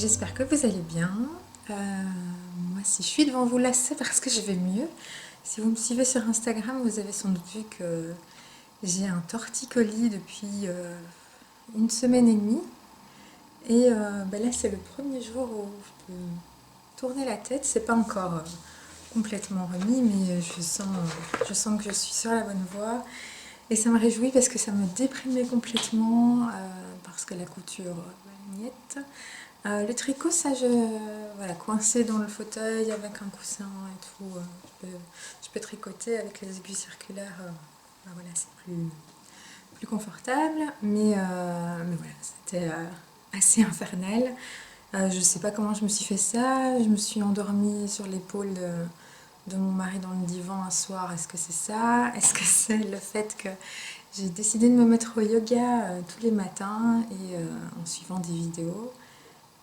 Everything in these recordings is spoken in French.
j'espère que vous allez bien. Moi, si je suis devant vous là, c'est parce que je vais mieux. Si vous me suivez sur Instagram, vous avez sans doute vu que j'ai un torticolis depuis une semaine et demie. Et là, c'est le premier jour où je peux tourner la tête. C'est pas encore complètement remis, mais je sens que je suis sur la bonne voie. Et ça me réjouit parce que ça me déprimait complètement, parce que la couture, niette. Le tricot, ça, voilà, coincé dans le fauteuil avec un coussin et tout, je peux tricoter avec les aiguilles circulaires, voilà, c'est plus confortable, mais voilà, c'était assez infernal. Je sais pas comment je me suis fait ça, je me suis endormie sur l'épaule de mon mari dans le divan un soir. Est-ce que c'est ça? Est-ce que c'est le fait que j'ai décidé de me mettre au yoga tous les matins et en suivant des vidéos?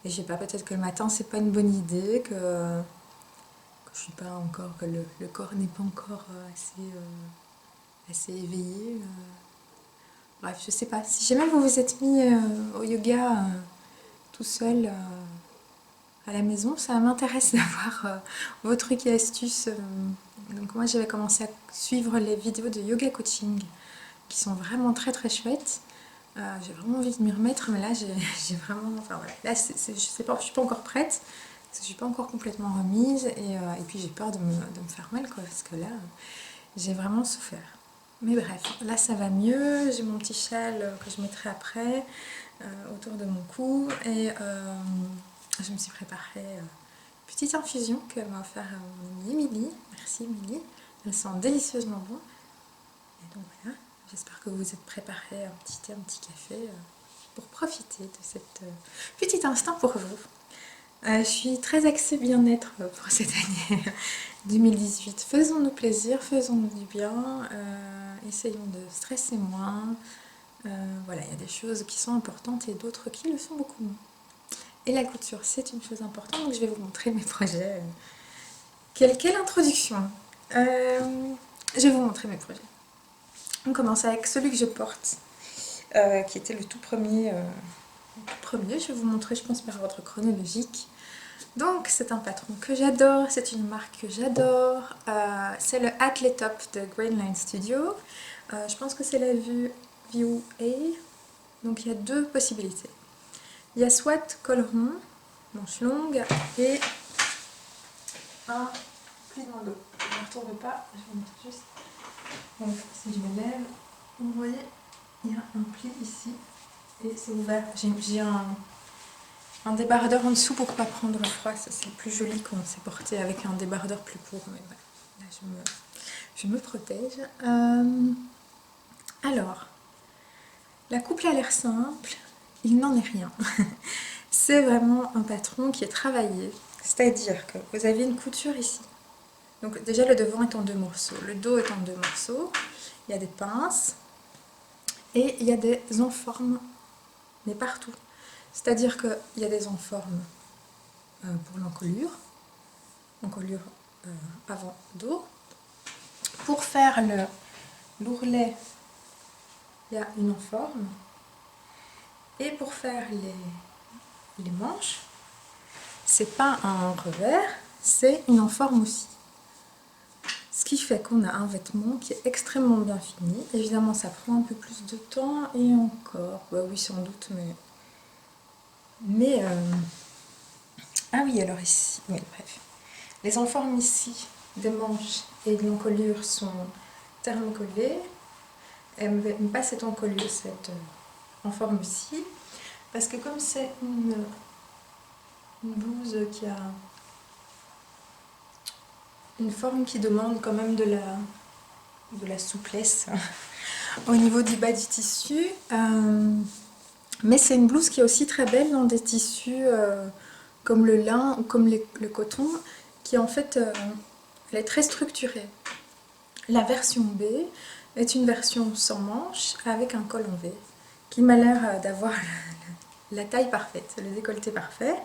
Et je sais pas, peut-être que le matin c'est pas une bonne idée, que je suis pas encore, que le corps n'est pas encore assez éveillé. Bref, je sais pas. Si jamais vous vous êtes mis au yoga tout seul à la maison, ça m'intéresse d'avoir vos trucs et astuces. Donc moi j'avais commencé à suivre les vidéos de yoga coaching qui sont vraiment très très chouettes. J'ai vraiment envie de m'y remettre, mais là j'ai vraiment, enfin voilà, là je sais pas, je suis pas encore prête, parce que je suis pas encore complètement remise, et puis j'ai peur de me faire mal, quoi, parce que là j'ai vraiment souffert. Mais bref, là ça va mieux, j'ai mon petit châle que je mettrai après autour de mon cou, et je me suis préparé une petite infusion qu'elle m'a offert mon amie Émilie. Merci Émilie, elle sent délicieusement bon. Et donc voilà, j'espère que vous vous êtes préparé un petit thé, un petit café pour profiter de cet petit instant pour vous. Je suis très axée bien-être pour cette année 2018. Faisons-nous plaisir, faisons-nous du bien, essayons de stresser moins. Voilà, il y a des choses qui sont importantes et d'autres qui le sont beaucoup moins. Et la couture, c'est une chose importante, donc je vais vous montrer mes projets. Quelle introduction! Je vais vous montrer mes projets. On commence avec celui que je porte, qui était le tout premier. Je vais vous montrer, je pense, par ordre chronologique. Donc, c'est un patron que j'adore, c'est une marque que j'adore. C'est le Athlete Top de Grainline Studio. Je pense que c'est la View A. Donc, il y a deux possibilités. Il y a soit col rond, manche longue, et un pli dans le dos. Je ne retourne pas, je vous montre juste. Donc, si je me lève, vous voyez, il y a un pli ici et c'est ouvert. J'ai un débardeur en dessous pour ne pas prendre froid. Ça, c'est plus joli quand c'est porté avec un débardeur plus court. Mais voilà, là, je me protège. Alors, la coupe a l'air simple, il n'en est rien. C'est vraiment un patron qui est travaillé. C'est-à-dire que vous avez une couture ici. Donc déjà, le devant est en deux morceaux. Le dos est en deux morceaux. Il y a des pinces. Et il y a des enformes, mais partout. C'est-à-dire qu'il y a des enformes pour l'encolure avant-dos. Pour faire l'ourlet, il y a une enforme. Et pour faire les manches, c'est pas un revers, c'est une enforme aussi. Ce qui fait qu'on a un vêtement qui est extrêmement bien fini. Évidemment, ça prend un peu plus de temps et encore. Bah oui, sans doute, mais ah oui, alors ici, oui, bref. Les enformes ici des manches et de l'encolure sont thermocollées. Elle me passe cette encolure, cette enforme ici, parce que comme c'est une blouse qui a une forme qui demande quand même de la souplesse au niveau du bas du tissu, mais c'est une blouse qui est aussi très belle dans des tissus comme le lin ou comme le coton, qui en fait elle est très structurée. La version B est une version sans manches avec un col en V, qui m'a l'air d'avoir la taille parfaite, le décolleté parfait.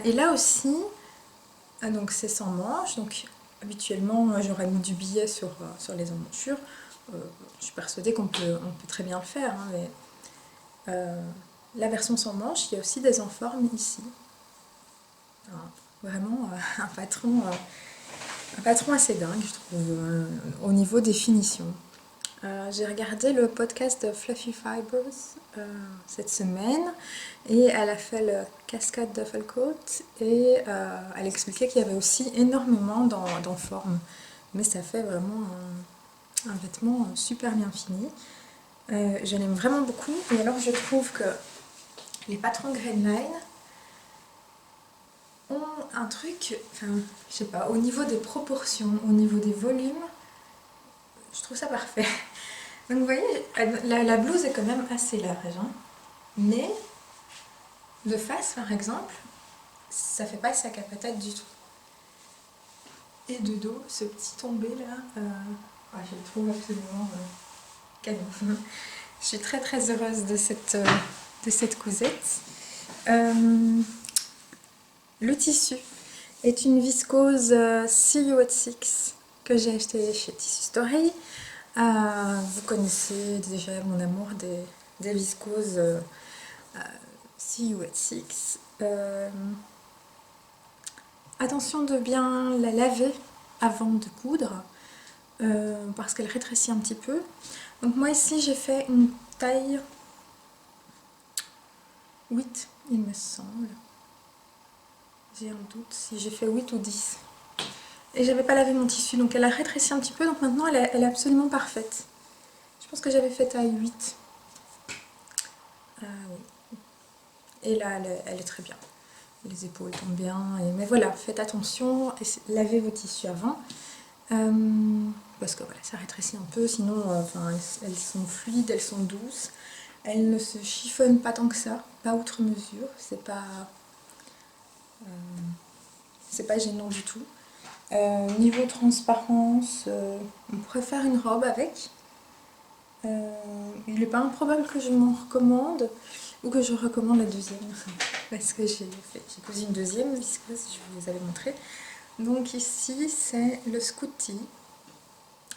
Et là aussi, donc c'est sans manches, donc habituellement j'aurais mis du billet sur les emmanchures. Je suis persuadée qu'on peut très bien le faire, hein, mais la version sans manches, il y a aussi des enformes ici. Vraiment un patron assez dingue, je trouve, au niveau des finitions. J'ai regardé le podcast de Fluffy Fibers cette semaine et elle a fait le cascade Duffel-coat et elle expliquait qu'il y avait aussi énormément d'enformes. Mais ça fait vraiment un vêtement super bien fini. Je l'aime vraiment beaucoup et alors je trouve que les patrons Grainline ont un truc, enfin je sais pas, au niveau des proportions, au niveau des volumes, je trouve ça parfait. Donc vous voyez, la blouse est quand même assez large, hein. Mais de face par exemple, ça fait pas sac à patate du tout. Et de dos, ce petit tombé là, je le trouve absolument canon. Je suis très très heureuse de cette cousette. Le tissu est une viscose See You at Six que j'ai acheté chez Tissu Story. Vous connaissez déjà mon amour des viscoses See You at Six. Attention de bien la laver avant de coudre parce qu'elle rétrécit un petit peu. Donc moi ici j'ai fait une taille 8 il me semble. J'ai un doute si j'ai fait 8 ou 10. Et j'avais pas lavé mon tissu donc elle a rétréci un petit peu donc maintenant elle est absolument parfaite. Je pense que j'avais fait taille 8. Oui. Et là elle est très bien. Les épaules tombent bien. Mais voilà, faites attention, lavez vos tissus avant. Parce que voilà, ça rétrécit un peu, sinon elles sont fluides, elles sont douces. Elles ne se chiffonnent pas tant que ça, pas outre mesure. C'est pas gênant du tout. Niveau transparence, on pourrait faire une robe avec. Il n'est pas improbable que je m'en recommande ou que je recommande la deuxième parce que j'ai cousu une deuxième viscose, je vous avais montré. Donc ici c'est le Scooty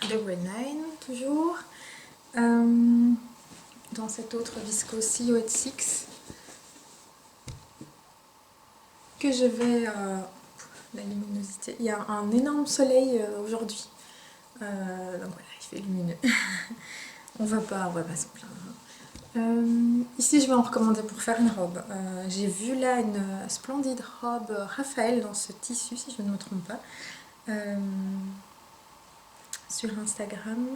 de Grainline toujours dans cette autre viscose See You at Six que je vais la luminosité, il y a un énorme soleil aujourd'hui donc voilà, il fait lumineux. on va pas se plaindre. Ici je vais en recommander pour faire une robe. J'ai vu là une splendide robe Raphaël dans ce tissu si je ne me trompe pas sur Instagram.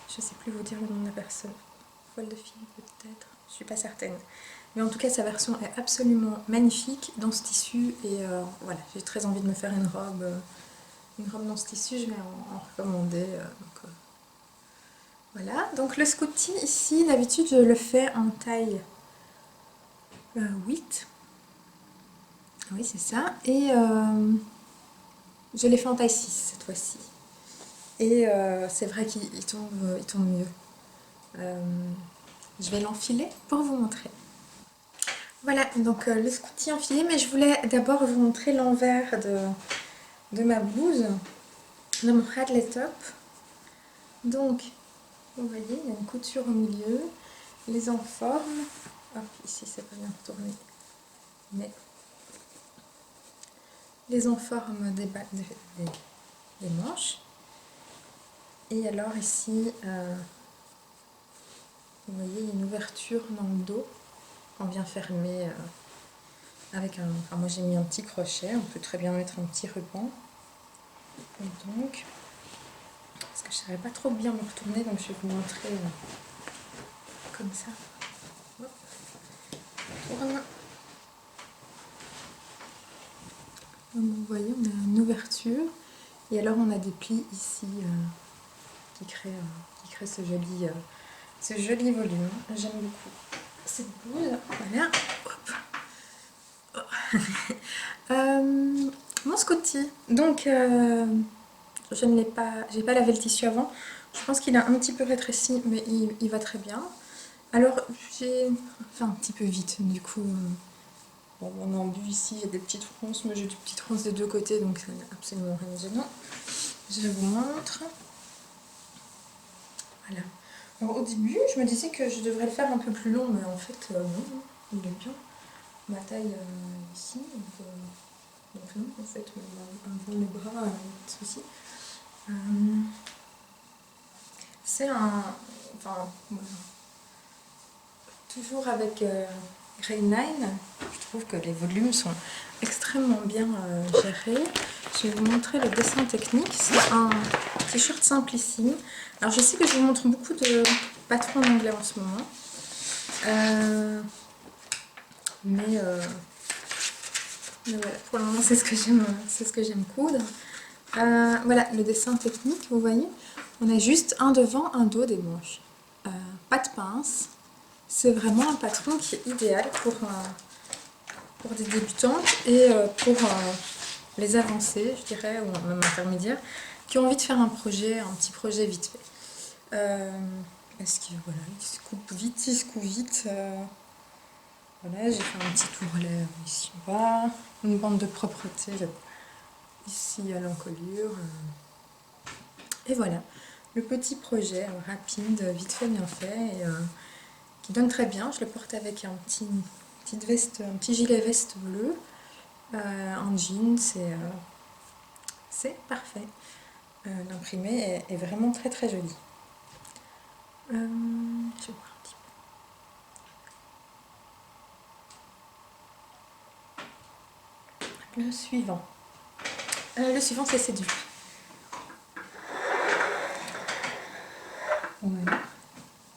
Je sais plus vous dire le nom de la personne. Voile de fille peut-être, je suis pas certaine. Mais en tout cas sa version est absolument magnifique dans ce tissu et voilà, j'ai très envie de me faire une robe dans ce tissu, je vais en recommander. Voilà, donc le Scooty ici, d'habitude je le fais en taille 8. Oui, c'est ça. Et je l'ai fait en taille 6 cette fois-ci. Et c'est vrai qu'il tombe mieux. Je vais l'enfiler pour vous montrer. Voilà, donc le Scooty enfilé, mais je voulais d'abord vous montrer l'envers de ma blouse, de mon Radley top. Donc, vous voyez, il y a une couture au milieu, les enformes. Hop, ici c'est pas bien retourné, mais les enformes des manches. Et alors ici, vous voyez, il y a une ouverture dans le dos qu'on vient fermer avec un... Enfin, moi j'ai mis un petit crochet, on peut très bien mettre un petit ruban. Et donc, parce que je ne savais pas trop bien me retourner, donc je vais vous montrer comme ça. Hop. Tourne. Comme vous voyez, on a une ouverture. Et alors on a des plis ici qui créent ce joli volume. J'aime beaucoup cette blouse. Voilà. Mon Scooty. Donc je n'ai pas, j'ai pas lavé le tissu avant. Je pense qu'il a un petit peu rétréci, mais il va très bien. Alors j'ai fait un petit peu vite, du coup. Bon, mon embu ici, il y a des petites fronces, mais j'ai des petites fronces des deux côtés, donc ça n'a absolument rien de gênant. Je vous montre. Voilà. Alors, au début, je me disais que je devrais le faire un peu plus long, mais en fait, non, il est bien. Ma taille ici, donc, Donc non, en fait, avant les bras, pas de souci. C'est un... Enfin, voilà. Toujours avec Grey 9, je trouve que les volumes sont extrêmement bien gérés. Je vais vous montrer le dessin technique. C'est un t-shirt simplissime. Alors je sais que je vous montre beaucoup de patrons en anglais en ce moment. Mais voilà, pour le moment c'est ce que j'aime coudre. Voilà le dessin technique, vous voyez. On a juste un devant, un dos, des manches. Pas de pince. C'est vraiment un patron qui est idéal pour des débutantes et pour les avancées, je dirais, ou même intermédiaires, qui ont envie de faire un petit projet vite fait. Est-ce qu'il voilà, il se coupe vite, il se coud vite. Voilà, j'ai fait un petit ourlet ici en bas, une bande de propreté ici à l'encolure. Et voilà, le petit projet rapide, vite fait, bien fait, et qui donne très bien. Je le porte avec un petit gilet veste bleu, en jean, c'est parfait. L'imprimé est vraiment très très joli. Je vais voir un petit peu. Le suivant. Le suivant, c'est Séduit. Voilà.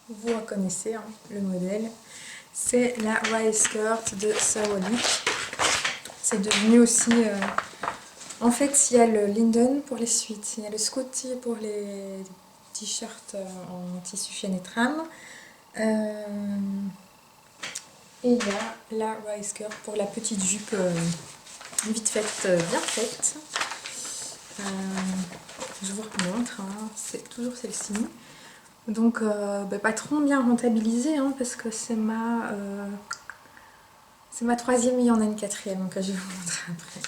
Vous reconnaissez hein, le modèle. C'est la Rise Skirt de Sawonic. C'est devenu aussi... En fait, il y a le Linden pour les suites, il y a le Scotty pour les t-shirts en tissu chaîne et trame. Et il y a la Rise Skirt pour la petite jupe vite faite, bien faite. Je vous remontre, hein, c'est toujours celle-ci. Donc, pas trop bien rentabilisée, hein, parce que c'est ma troisième, il y en a une quatrième que je vais vous montrer après.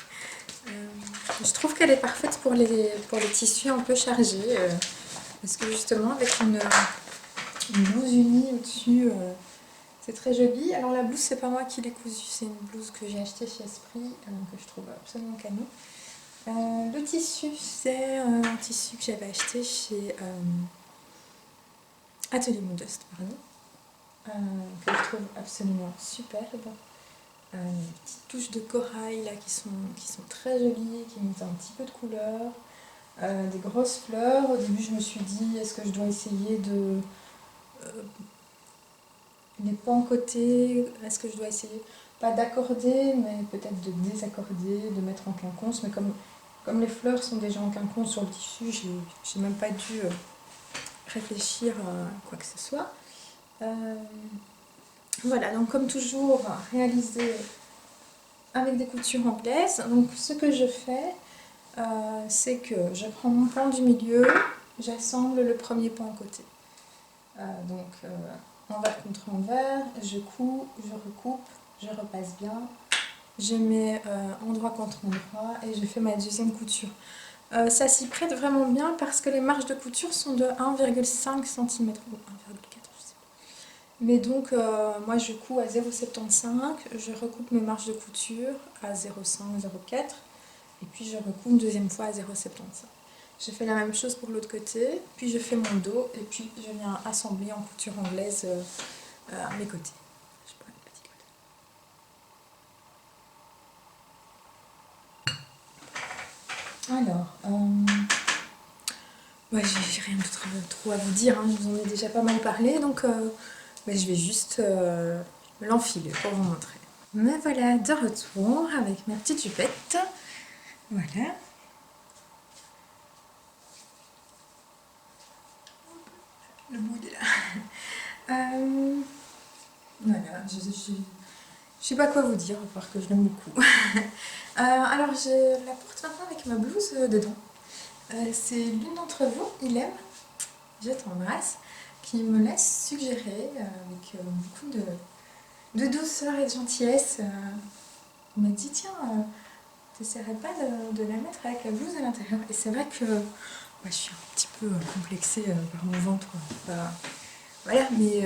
Je trouve qu'elle est parfaite pour les tissus un peu chargés, parce que justement avec une blouse unie au-dessus, c'est très joli. Alors la blouse, c'est pas moi qui l'ai cousue, c'est une blouse que j'ai achetée chez Esprit, que je trouve absolument canon. Le tissu, c'est un tissu que j'avais acheté chez Atelier Modeste, que je trouve absolument superbe. Des petites touches de corail là qui sont très jolies, qui mettent un petit peu de couleur. Des grosses fleurs. Au début, je me suis dit, est-ce que je dois essayer de les pancoter? Est-ce que je dois essayer, pas d'accorder, mais peut-être de désaccorder, de mettre en quinconce. Mais comme les fleurs sont déjà en quinconce sur le tissu, j'ai même pas dû réfléchir à quoi que ce soit. Voilà, donc comme toujours, réalisé avec des coutures anglaises. Donc ce que je fais, c'est que je prends mon pan du milieu, j'assemble le premier pan à côté. Envers contre envers, je couds, je recoupe, je repasse bien, je mets endroit contre endroit et je fais ma deuxième couture. Ça s'y prête vraiment bien parce que les marges de couture sont de 1,5 cm ou 1,4 je sais pas. Mais donc moi je couds à 0,75, je recoupe mes marges de couture à 0,5, 0,4 et puis je recoupe une deuxième fois à 0,75. Je fais la même chose pour l'autre côté, puis je fais mon dos et puis je viens assembler en couture anglaise à mes côtés. Je prends le petit côté. Alors, j'ai rien d'autre trop à vous dire, hein, je vous en ai déjà pas mal parlé, donc je vais juste l'enfiler pour vous montrer. Me voilà de retour avec ma petite jupette. Voilà. Le bout est là. Voilà, je sais pas quoi vous dire, à part que je l'aime beaucoup. Alors je la porte maintenant avec ma blouse dedans. C'est l'une d'entre vous, il aime, je t'embrasse, qui me laisse suggérer avec beaucoup de douceur et de gentillesse. Il m'a dit tiens, t'essaierais pas de la mettre avec la blouse à l'intérieur. Et c'est vrai que je suis un petit peu complexée par mon ventre. Voilà, mais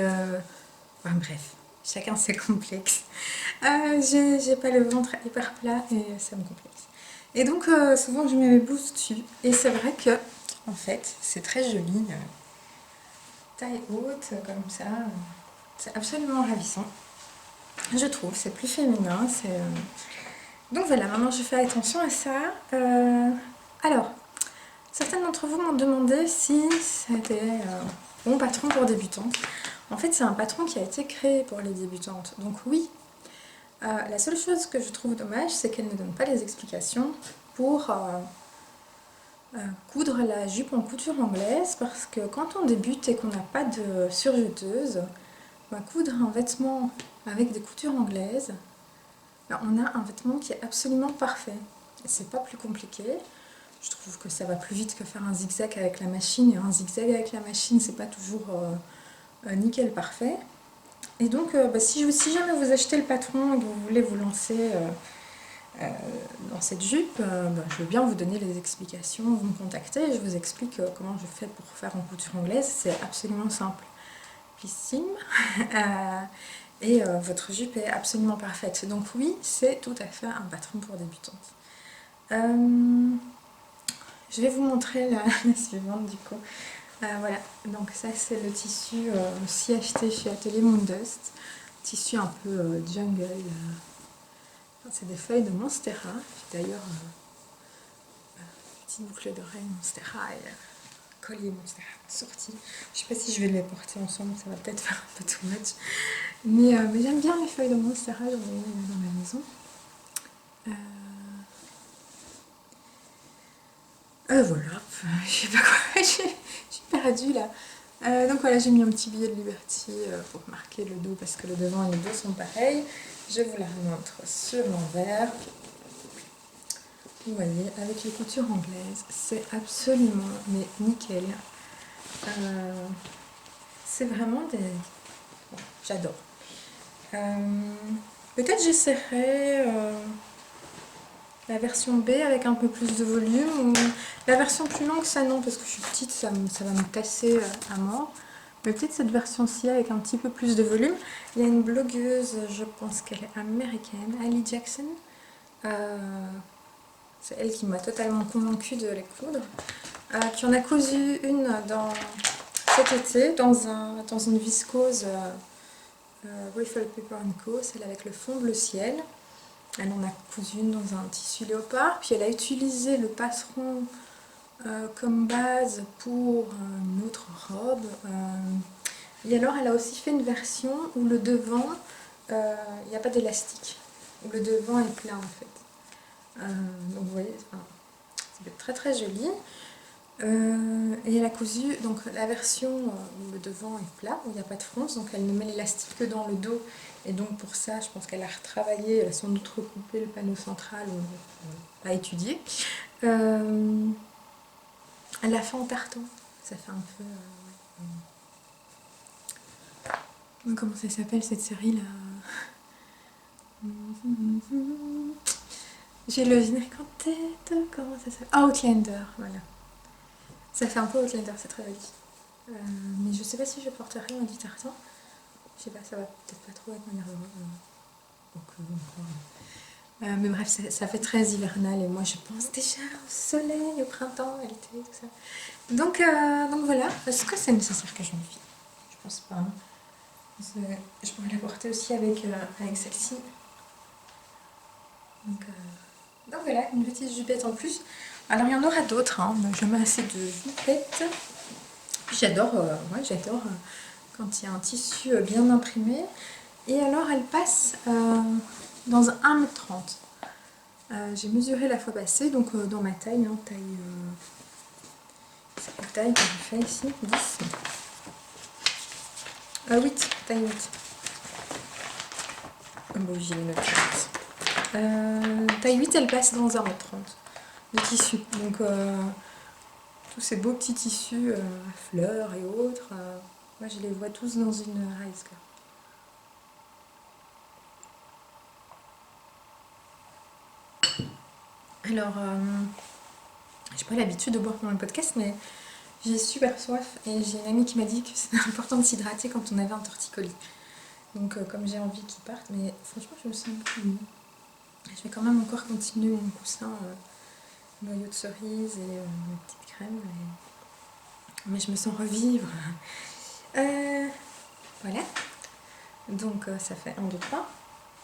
bref, chacun ses complexes. J'ai pas le ventre hyper plat et ça me complexe. Et donc souvent je mets mes blouses dessus. Et c'est vrai que, en fait, c'est très joli. Taille haute, comme ça. C'est absolument ravissant. Je trouve, c'est plus féminin. Donc voilà, maintenant je fais attention à ça. Alors, certaines d'entre vous m'ont demandé si c'était bon patron pour débutantes. En fait, c'est un patron qui a été créé pour les débutantes. Donc oui, la seule chose que je trouve dommage, c'est qu'elle ne donne pas les explications pour coudre la jupe en couture anglaise, parce que quand on débute et qu'on n'a pas de surjeteuse, coudre un vêtement avec des coutures anglaises, on a un vêtement qui est absolument parfait. C'est pas plus compliqué. Je trouve que ça va plus vite que faire un zigzag avec la machine, et un zigzag avec la machine, c'est pas toujours nickel parfait. Et donc, si jamais vous achetez le patron et que vous voulez vous lancer dans cette jupe, je veux bien vous donner les explications, vous me contactez et je vous explique comment je fais pour faire en couture anglaise. C'est absolument simple. Et votre jupe est absolument parfaite. Donc oui, c'est tout à fait un patron pour débutantes. Je vais vous montrer la suivante du coup. Voilà, donc ça c'est le tissu aussi acheté chez Atelier Moondust. Tissu un peu jungle. C'est des feuilles de Monstera. J'ai d'ailleurs petite boucle d'oreille Monstera et collier Monstera sorti. Je sais pas si je vais les porter ensemble, ça va peut-être faire un peu too much. Mais j'aime bien les feuilles de Monstera, j'en ai une dans ma maison. Voilà, je sais pas quoi, je suis perdue là. Donc voilà, j'ai mis un petit billet de Liberty pour marquer le dos parce que le devant et le dos sont pareils. Je vous la remontre sur l'envers. Vous voyez, avec les coutures anglaises, c'est absolument mais nickel. C'est vraiment des... Bon, j'adore. Peut-être j'essaierai la version B avec un peu plus de volume, ou la version plus longue, ça non, parce que je suis petite, ça va me casser à mort. Mais peut-être cette version-ci avec un petit peu plus de volume. Il y a une blogueuse, je pense qu'elle est américaine, Ali Jackson. C'est elle qui m'a totalement convaincue de les coudre. Qui en a cousu une cet été dans une viscose Riffle Paper Co, celle avec le fond bleu ciel. Elle en a cousu une dans un tissu léopard, puis elle a utilisé le passeron comme base pour une autre robe. Et alors elle a aussi fait une version où le devant, il n'y a pas d'élastique, où le devant est plat en fait. Donc vous voyez, c'est très très joli. Et elle a cousu donc la version où le devant est plat, où il n'y a pas de fronce, donc elle ne met l'élastique que dans le dos. Et donc pour ça, je pense qu'elle a retravaillé, elle a sans doute recoupé le panneau central, à étudier. Elle l'a fait en tartan, ça fait un peu... comment ça s'appelle cette série là? J'ai le générique en tête, comment ça s'appelle? Outlander, voilà. Ça fait un peu Outlander, c'est très joli. Mais je sais pas si je porterai un du tartan. Je sais pas, ça va peut-être pas trop avec mon nerveux. Mais bref, ça fait très hivernal et moi je pense déjà au soleil, au printemps, à l'été, tout ça. Donc voilà, est-ce que c'est nécessaire que je me fie? Je pense pas. Je pourrais la porter aussi avec celle-ci. Donc voilà, une petite jupette en plus. Alors il y en aura d'autres, hein, mais jamais assez de jupettes. J'adore quand il y a un tissu bien imprimé. Et alors elle passe dans un 1,30 m. J'ai mesuré la fois passée, donc dans ma taille, hein, c'est la taille que je fais ici, 10. 8, taille 8. Bon, j'ai une autre taille 8, elle passe dans 1,30 m de tissu. Donc tous ces beaux petits tissus à fleurs et autres, moi je les vois tous dans une Rise. Alors, j'ai pas l'habitude de boire pendant le podcast, mais j'ai super soif et j'ai une amie qui m'a dit que c'était important de s'hydrater quand on avait un torticolis. Donc, comme j'ai envie qu'il parte, mais franchement, je me sens beaucoup mieux. Je vais quand même encore continuer mon coussin noyau de cerise et ma petite crème. Mais je me sens revivre. Voilà. Donc ça fait 1, 2, 3.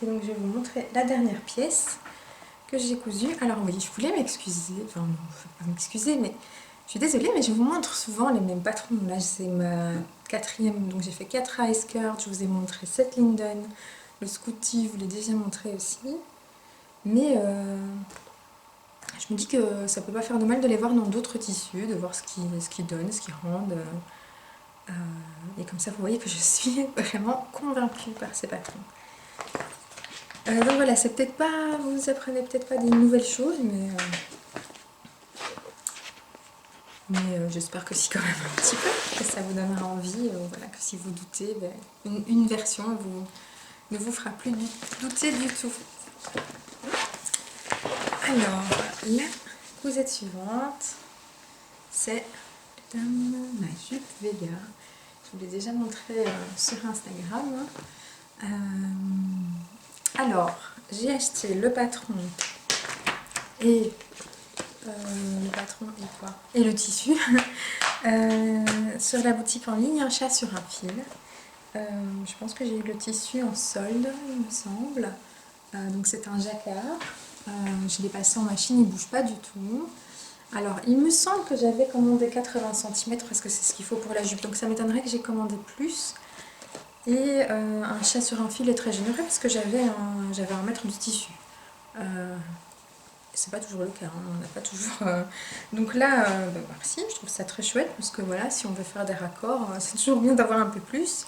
Et donc je vais vous montrer la dernière pièce que j'ai cousue. Alors oui, je voulais m'excuser. Enfin, non, je ne vais pas m'excuser, mais je suis désolée, mais je vous montre souvent les mêmes patrons. Là, c'est ma 4e. Donc j'ai fait 4 high skirts. Je vous ai montré cette Linden. Le Scooty, je vous l'ai déjà montré aussi. Mais je me dis que ça peut pas faire de mal de les voir dans d'autres tissus, de voir ce qu'ils donnent, ce qu'ils rendent. Et comme ça, vous voyez que je suis vraiment convaincue par ces patrons. Donc voilà, c'est peut-être pas, vous apprenez peut-être pas des nouvelles choses, mais j'espère que si quand même un petit peu, que ça vous donnera envie, voilà, que si vous doutez, une version ne vous fera plus douter du tout. Alors, la cousette suivante, c'est ma jupe Vega. Je vous l'ai déjà montré sur Instagram. Alors, j'ai acheté le patron et quoi? Et le tissu sur la boutique en ligne Un chat sur un fil. Je pense que j'ai eu le tissu en solde, il me semble. Donc c'est un jacquard. Je l'ai passé en machine, il ne bouge pas du tout. Alors, il me semble que j'avais commandé 80 cm parce que c'est ce qu'il faut pour la jupe. Donc ça m'étonnerait que j'ai commandé plus. Et un chat sur un fil est très généreux parce que j'avais un mètre de tissu. C'est pas toujours le cas, hein, on n'a pas toujours... Donc là, merci, je trouve ça très chouette parce que voilà, si on veut faire des raccords, c'est toujours bien d'avoir un peu plus.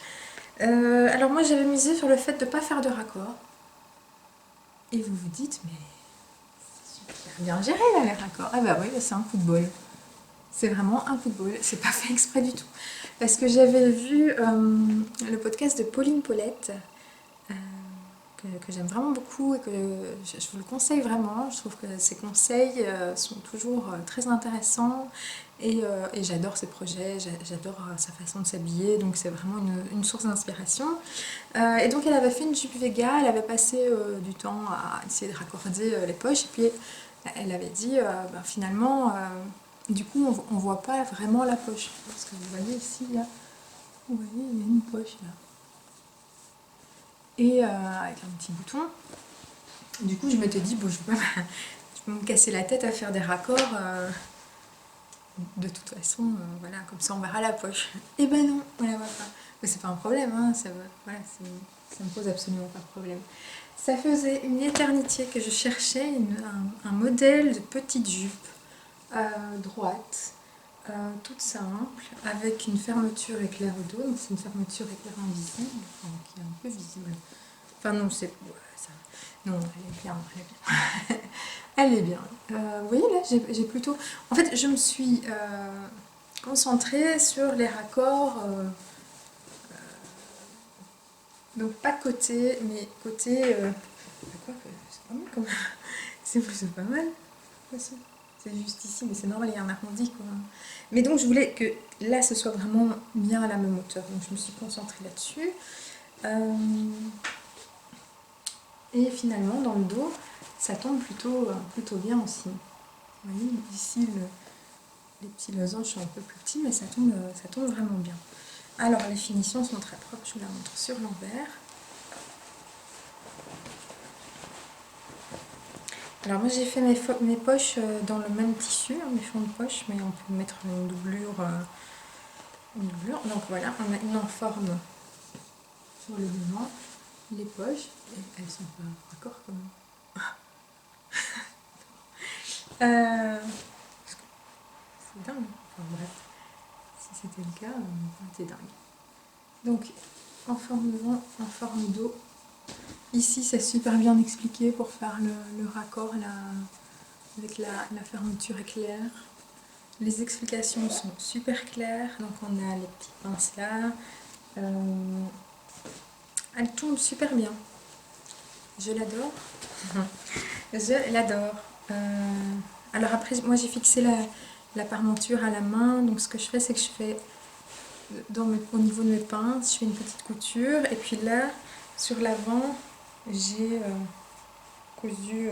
Alors moi j'avais misé sur le fait de ne pas faire de raccords. Et vous vous dites, mais c'est super bien géré là les raccords. Ah bah oui, c'est un coup de bol. C'est vraiment un coup de bol, c'est pas fait exprès du tout. Parce que j'avais vu le podcast de Pauline Paulette, que j'aime vraiment beaucoup et que je vous le conseille vraiment. Je trouve que ses conseils sont toujours très intéressants et j'adore ses projets, j'adore sa façon de s'habiller, donc c'est vraiment une source d'inspiration. Et donc elle avait fait une jupe Vega, elle avait passé du temps à essayer de raccorder les poches et puis elle avait dit finalement du coup on voit pas vraiment la poche parce que vous voyez ici là, vous voyez il y a une poche là. Et avec un petit bouton. Du coup, je m'étais dit, bon, je vais me casser la tête à faire des raccords. De toute façon, voilà, comme ça on verra la poche. Et ben non, on la voit pas. Mais c'est pas un problème, hein, voilà, ça me pose absolument pas de problème. Ça faisait une éternité que je cherchais un modèle de petite jupe droite, toute simple, avec une fermeture éclair au dos. Donc c'est une fermeture éclair invisible, enfin, qui est un peu visible. Enfin non, c'est... ça... Non, elle est bien, elle est bien. Elle est bien. Vous voyez là, j'ai plutôt... En fait, je me suis concentrée sur les raccords, donc pas côté, mais côté... quoi, c'est pas mal quand même. C'est pas mal. C'est juste ici, mais c'est normal, il y a un arrondi quoi. Mais donc je voulais que là, ce soit vraiment bien à la même hauteur. Donc je me suis concentrée là-dessus. Et finalement, dans le dos, ça tombe plutôt bien aussi. Vous voyez, ici, les petits losanges sont un peu plus petits, mais ça tombe vraiment bien. Alors, les finitions sont très propres, je vous la montre sur l'envers. Alors moi, j'ai fait mes poches dans le même tissu, hein, mes fonds de poche, mais on peut mettre une doublure. Donc voilà, on a une en forme sur le devant, les poches, et elles sont pas raccord quand même. C'est dingue. Enfin bref, si c'était le cas, c'était dingue. Donc en forme devant, en forme dos. Ici c'est super bien expliqué pour faire le raccord là, avec la fermeture éclair. Les explications sont super claires. Donc on a les petites pinces là. Elle tombe super bien. Je l'adore. Je l'adore. Alors après, moi j'ai fixé la parmenture à la main. Donc ce que je fais, c'est que je fais au niveau de mes pinces, je fais une petite couture. Et puis là, sur l'avant, j'ai cousu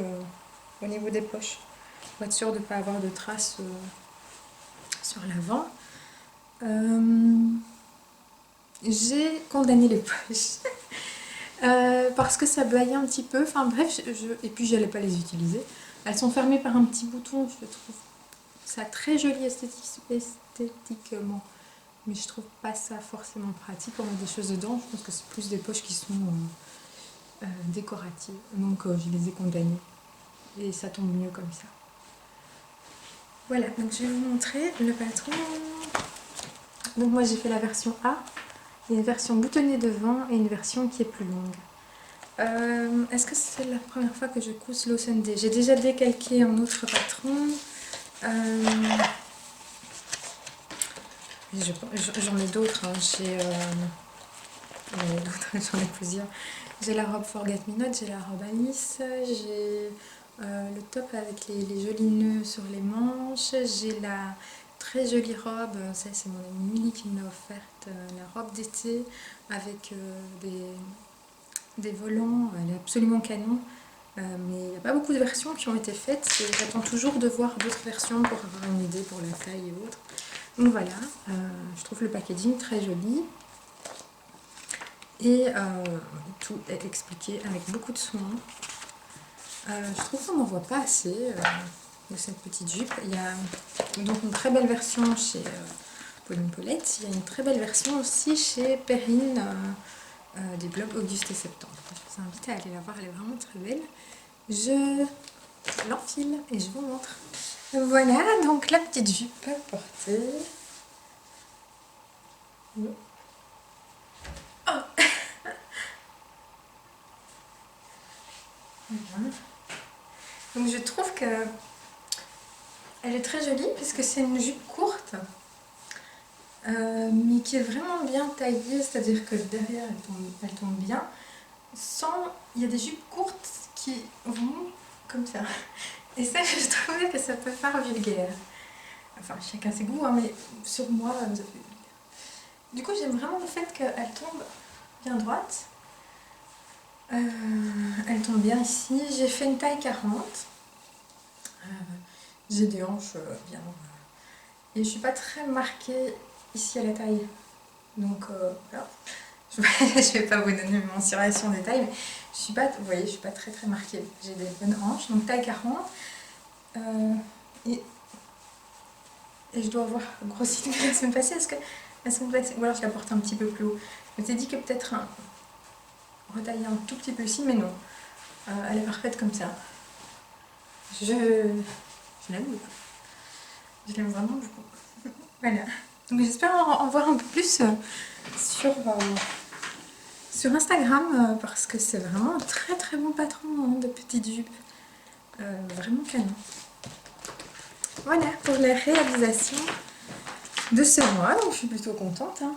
au niveau des poches. pour être sûre de ne pas avoir de traces sur l'avant. J'ai condamné les poches parce que ça baillait un petit peu, enfin bref, et puis j'allais pas les utiliser. Elles sont fermées par un petit bouton, je trouve ça très joli esthétiquement, mais je trouve pas ça forcément pratique pour mettre des choses dedans. Je pense que c'est plus des poches qui sont décoratives, donc je les ai condamnées et ça tombe mieux comme ça. Voilà, donc je vais vous montrer le patron. Donc moi j'ai fait la version A, il y a une version boutonnée devant et une version qui est plus longue. Est-ce que c'est la première fois que je couds Slow Sunday? J'ai déjà décalqué un autre patron. J'en ai d'autres, hein. J'en ai plusieurs. J'ai la robe Forget Me Not, j'ai la robe Alice, j'ai le top avec les jolis nœuds sur les manches, j'ai la très jolie robe, ça c'est mon amie Milly qui me l'a offerte, la robe d'été avec des volants, elle est absolument canon, mais il n'y a pas beaucoup de versions qui ont été faites, j'attends toujours de voir d'autres versions pour avoir une idée pour la taille et autres. Donc voilà, je trouve le packaging très joli. Et tout est expliqué avec beaucoup de soin. Je trouve qu'on n'en voit pas assez de cette petite jupe. Il y a donc une très belle version chez Pauline Paulette. Il y a une très belle version aussi chez Perrine des blogs Auguste et Septembre. Je vous invite à aller la voir, elle est vraiment très belle. Je l'enfile et je vous montre. Voilà donc la petite jupe portée. Donc je trouve que elle est très jolie puisque c'est une jupe courte mais qui est vraiment bien taillée, c'est-à-dire que derrière elle tombe bien. Il y a des jupes courtes qui vont comme ça. Et ça, je trouvais que ça peut faire vulgaire. Enfin, chacun ses goûts, hein, mais sur moi, ça fait vulgaire. Du coup, j'aime vraiment le fait qu'elle tombe bien droite. Elle tombe bien ici. J'ai fait une taille 40. J'ai des hanches bien. Et je suis pas très marquée ici à la taille. Donc voilà. Je vais pas vous donner une mensuration des tailles, mais je suis pas, vous voyez, je suis pas très marquée. J'ai des bonnes hanches, donc taille 40. Et je dois avoir grossi depuis la semaine passée. Est-ce que la semaine passée, ou alors je la porte un petit peu plus haut. Je m'étais dit que peut-être retailler un tout petit peu ici, mais non. Elle est parfaite comme ça. Je l'aime beaucoup. Je l'aime vraiment beaucoup. Voilà. Donc j'espère en voir un peu plus sur Instagram parce que c'est vraiment un très bon patron de petite jupe. Vraiment canon. Voilà pour la réalisation de ce mois. Donc je suis plutôt contente. Hein.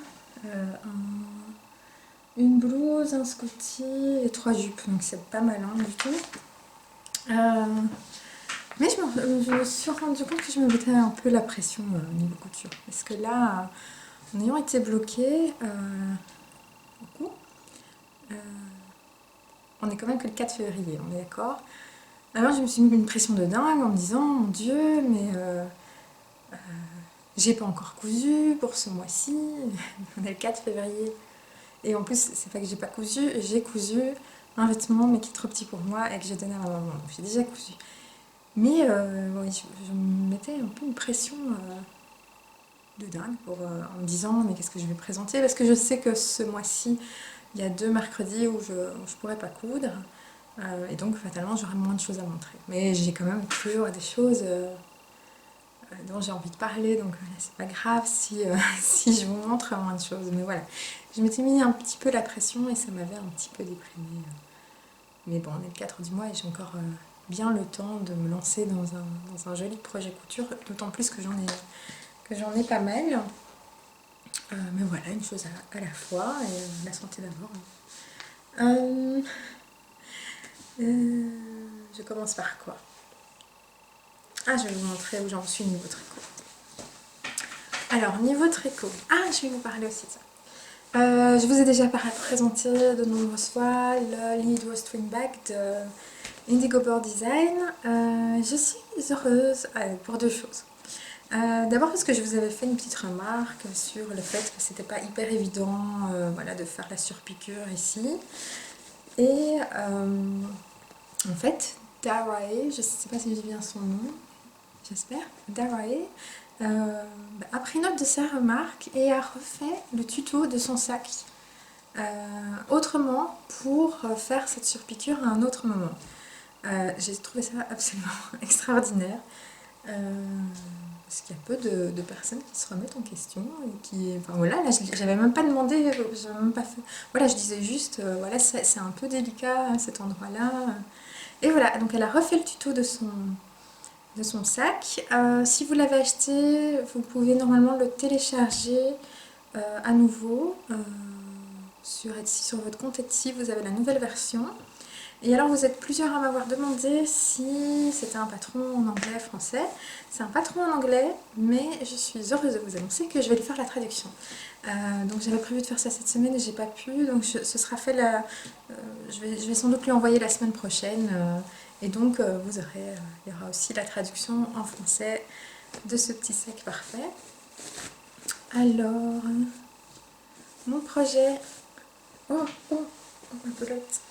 Une blouse, un scotty et 3 jupes. Donc c'est pas mal hein, du tout. Mais je me suis rendu compte que je me mettais un peu la pression au niveau couture. Parce que là, en ayant été bloquée, beaucoup, on est quand même que le 4 février, on est d'accord? Alors je me suis mis une pression de dingue en me disant, mon Dieu, mais j'ai pas encore cousu pour ce mois-ci, on est le 4 février. Et en plus, c'est pas que j'ai pas cousu, j'ai cousu un vêtement mais qui est trop petit pour moi et que j'ai donné à ma maman. Donc j'ai déjà cousu. Mais ouais, je me mettais un peu une pression de dingue en me disant mais qu'est-ce que je vais présenter, parce que je sais que ce mois-ci il y a 2 mercredis où je pourrais pas coudre et donc fatalement j'aurai moins de choses à montrer. Mais j'ai quand même toujours des choses dont j'ai envie de parler, donc c'est pas grave si je vous montre moins de choses. Mais voilà, je m'étais mis un petit peu la pression et ça m'avait un petit peu déprimée. Mais bon, on est le 4 du mois et j'ai encore bien le temps de me lancer dans un joli projet couture, d'autant plus que j'en ai pas mal. Mais voilà, une chose à la fois, et la santé d'abord. Je commence par quoi? Ah, je vais vous montrer où j'en suis niveau tricot. Alors, niveau tricot, je vais vous parler aussi de ça. Je vous ai déjà présenté de nombreuses fois le Lido String Bag Indigo Board Design. Je suis heureuse pour deux choses. D'abord parce que je vous avais fait une petite remarque sur le fait que c'était pas hyper évident voilà, de faire la surpiqûre ici. Et en fait, Darae, je ne sais pas si je dis bien son nom, j'espère, Darae, a pris note de sa remarque et a refait le tuto de son sac autrement pour faire cette surpiqûre à un autre moment. J'ai trouvé ça absolument extraordinaire. Parce qu'il y a peu de personnes qui se remettent en question et qui, enfin voilà, là j'avais même pas demandé, j'avais même pas fait, voilà, je disais juste, voilà, c'est un peu délicat à cet endroit-là. Et voilà, donc elle a refait le tuto de son sac. Si vous l'avez acheté, vous pouvez normalement le télécharger à nouveau sur Etsy, sur votre compte Etsy, vous avez la nouvelle version. Et alors vous êtes plusieurs à m'avoir demandé si c'était un patron en anglais, français. C'est un patron en anglais, mais je suis heureuse de vous annoncer que je vais lui faire la traduction. Donc j'avais prévu de faire ça cette semaine et j'ai pas pu, donc ce sera fait je vais sans doute lui envoyer la semaine prochaine. Et donc vous aurez, il y aura aussi la traduction en français de ce petit sac parfait. Alors, mon projet... Oh, oh, oh ma pelote.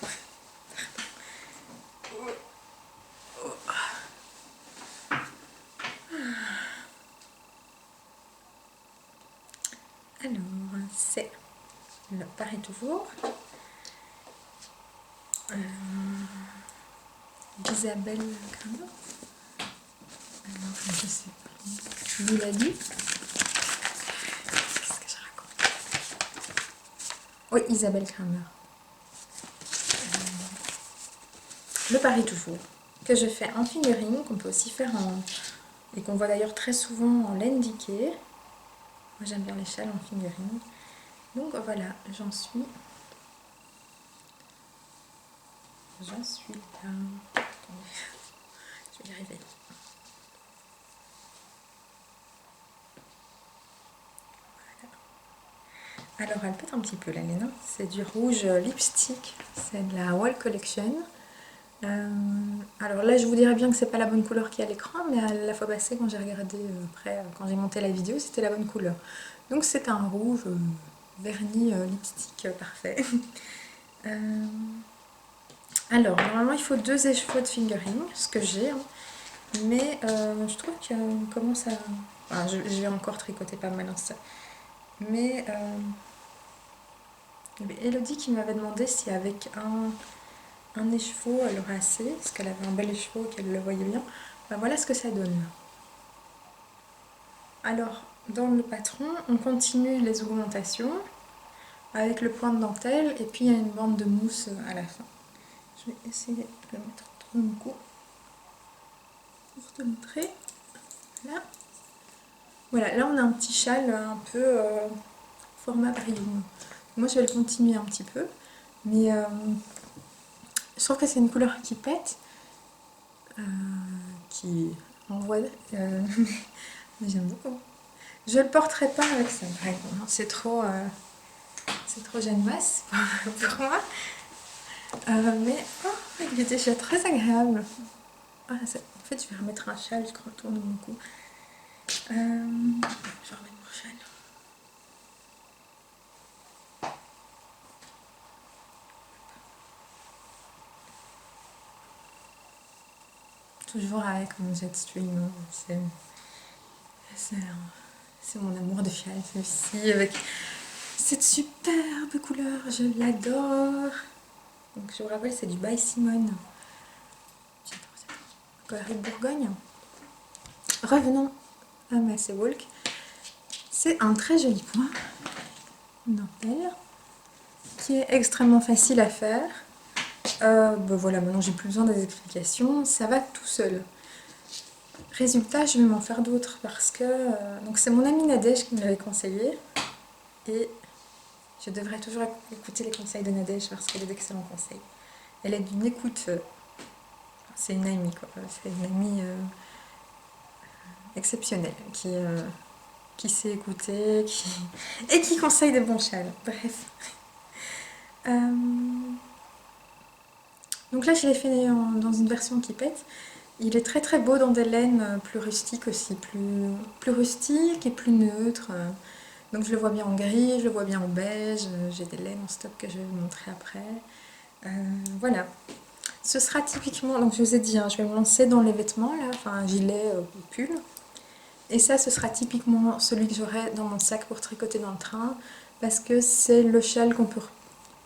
Alors, c'est le Paris toujours. Isabelle Kramer. Alors, je sais pas. Je vous l'ai dit. Qu'est-ce que je raconte? Oui, Isabelle Kramer. Le Paris toujours. Que je fais en fingering, qu'on peut aussi faire en... et qu'on voit d'ailleurs très souvent en laine diquée. Moi j'aime bien les châles en fingering. Donc voilà, j'en suis là. Attendez, je vais y arriver. Voilà. Alors elle pète un petit peu la laine. C'est du rouge lipstick. C'est de la Wall Collection. Alors là je vous dirais bien que c'est pas la bonne couleur qu'il y a à l'écran, mais à la fois passée quand j'ai regardé après, quand j'ai monté la vidéo, c'était la bonne couleur. Donc c'est un rouge vernis lipstick parfait. Alors normalement il faut 2 écheveaux de fingering, ce que j'ai, hein. Mais je trouve qu'on commence à... Enfin, je vais encore tricoter pas mal dans ça. Mais il y avait Elodie qui m'avait demandé si avec un écheveau elle aurait assez, parce qu'elle avait un bel écheveau et qu'elle le voyait bien. Ben, voilà ce que ça donne. Alors, dans le patron, on continue les augmentations avec le point de dentelle et puis il y a une bande de mousse à la fin. Je vais essayer de le mettre autour de mon cou pour te montrer. Là. Voilà, là on a un petit châle un peu format Brium. Moi je vais le continuer un petit peu, mais je trouve que c'est une couleur qui pète, qui envoie, mais j'aime beaucoup. Je le porterai pas avec ça, par exemple. C'est trop Jeanne Masse pour moi. Mais oh, il était déjà très agréable. Ah, en fait, je vais remettre un châle, je crois, autour de mon cou. Je vais remettre mon châle. Toujours avec mon Jetstream. C'est mon amour de châle, celui-ci, avec cette superbe couleur. Je l'adore. Donc, je vous rappelle, c'est du By Simone. Coloris de Bourgogne. Revenons à Massey Walk. C'est un très joli point dentelle qui est extrêmement facile à faire. Ben voilà, maintenant j'ai plus besoin des explications, ça va tout seul. Résultat, je vais m'en faire d'autres parce que donc c'est mon amie Nadège qui me l'avait conseillé et je devrais toujours écouter les conseils de Nadège parce qu'elle a d'excellents conseils. Elle est d'une écoute, c'est une amie quoi, c'est une amie exceptionnelle qui sait écouter et qui conseille des bons châles. Bref. Donc là je l'ai fait dans une version qui pète. Il est très très beau dans des laines plus rustiques aussi, plus rustiques et plus neutres. Donc je le vois bien en gris, je le vois bien en beige, j'ai des laines en stock que je vais vous montrer après. Voilà, ce sera typiquement, donc je vous ai dit, hein, je vais me lancer dans les vêtements là, enfin gilet ou pull. Et ça, ce sera typiquement celui que j'aurai dans mon sac pour tricoter dans le train, parce que c'est le châle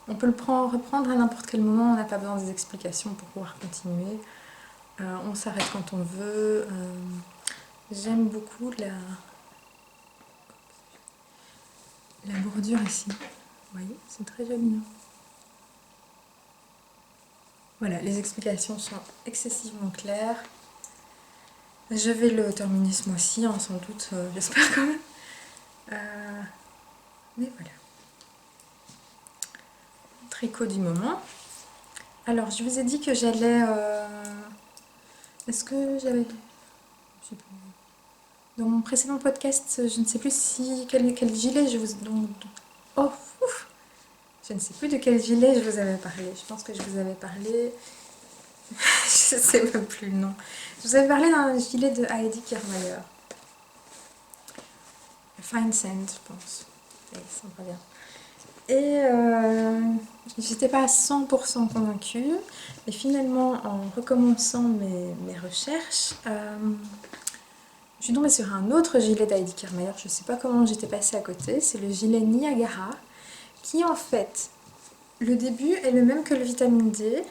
on peut le reprendre à n'importe quel moment, on n'a pas besoin des explications pour pouvoir continuer. On s'arrête quand on veut. J'aime beaucoup la bordure ici. Vous voyez, c'est très joli. Hein. Voilà, les explications sont excessivement claires. Je vais le terminer ce mois-ci, hein, sans doute, j'espère quand même. Mais voilà. Tricot du moment. Alors, je vous ai dit que j'allais... Est-ce que j'avais... Je sais plus. Dans mon précédent podcast, je ne sais plus si quel gilet je vous... Oh, ouf. Je ne sais plus de quel gilet je vous avais parlé. Je pense que je vous avais parlé... je ne sais même plus le nom. Je vous avais parlé d'un gilet de Heidi Kirchmeier. Fine Sand, je pense. Oui, ça me revient. Et j'étais pas à 100% convaincue. Et finalement, en recommençant mes recherches, je suis tombée sur un autre gilet d'Heidi Kirchmeier. Je sais pas comment j'étais passée à côté. C'est le gilet Niagara, qui en fait, le début est le même que le vitamine D.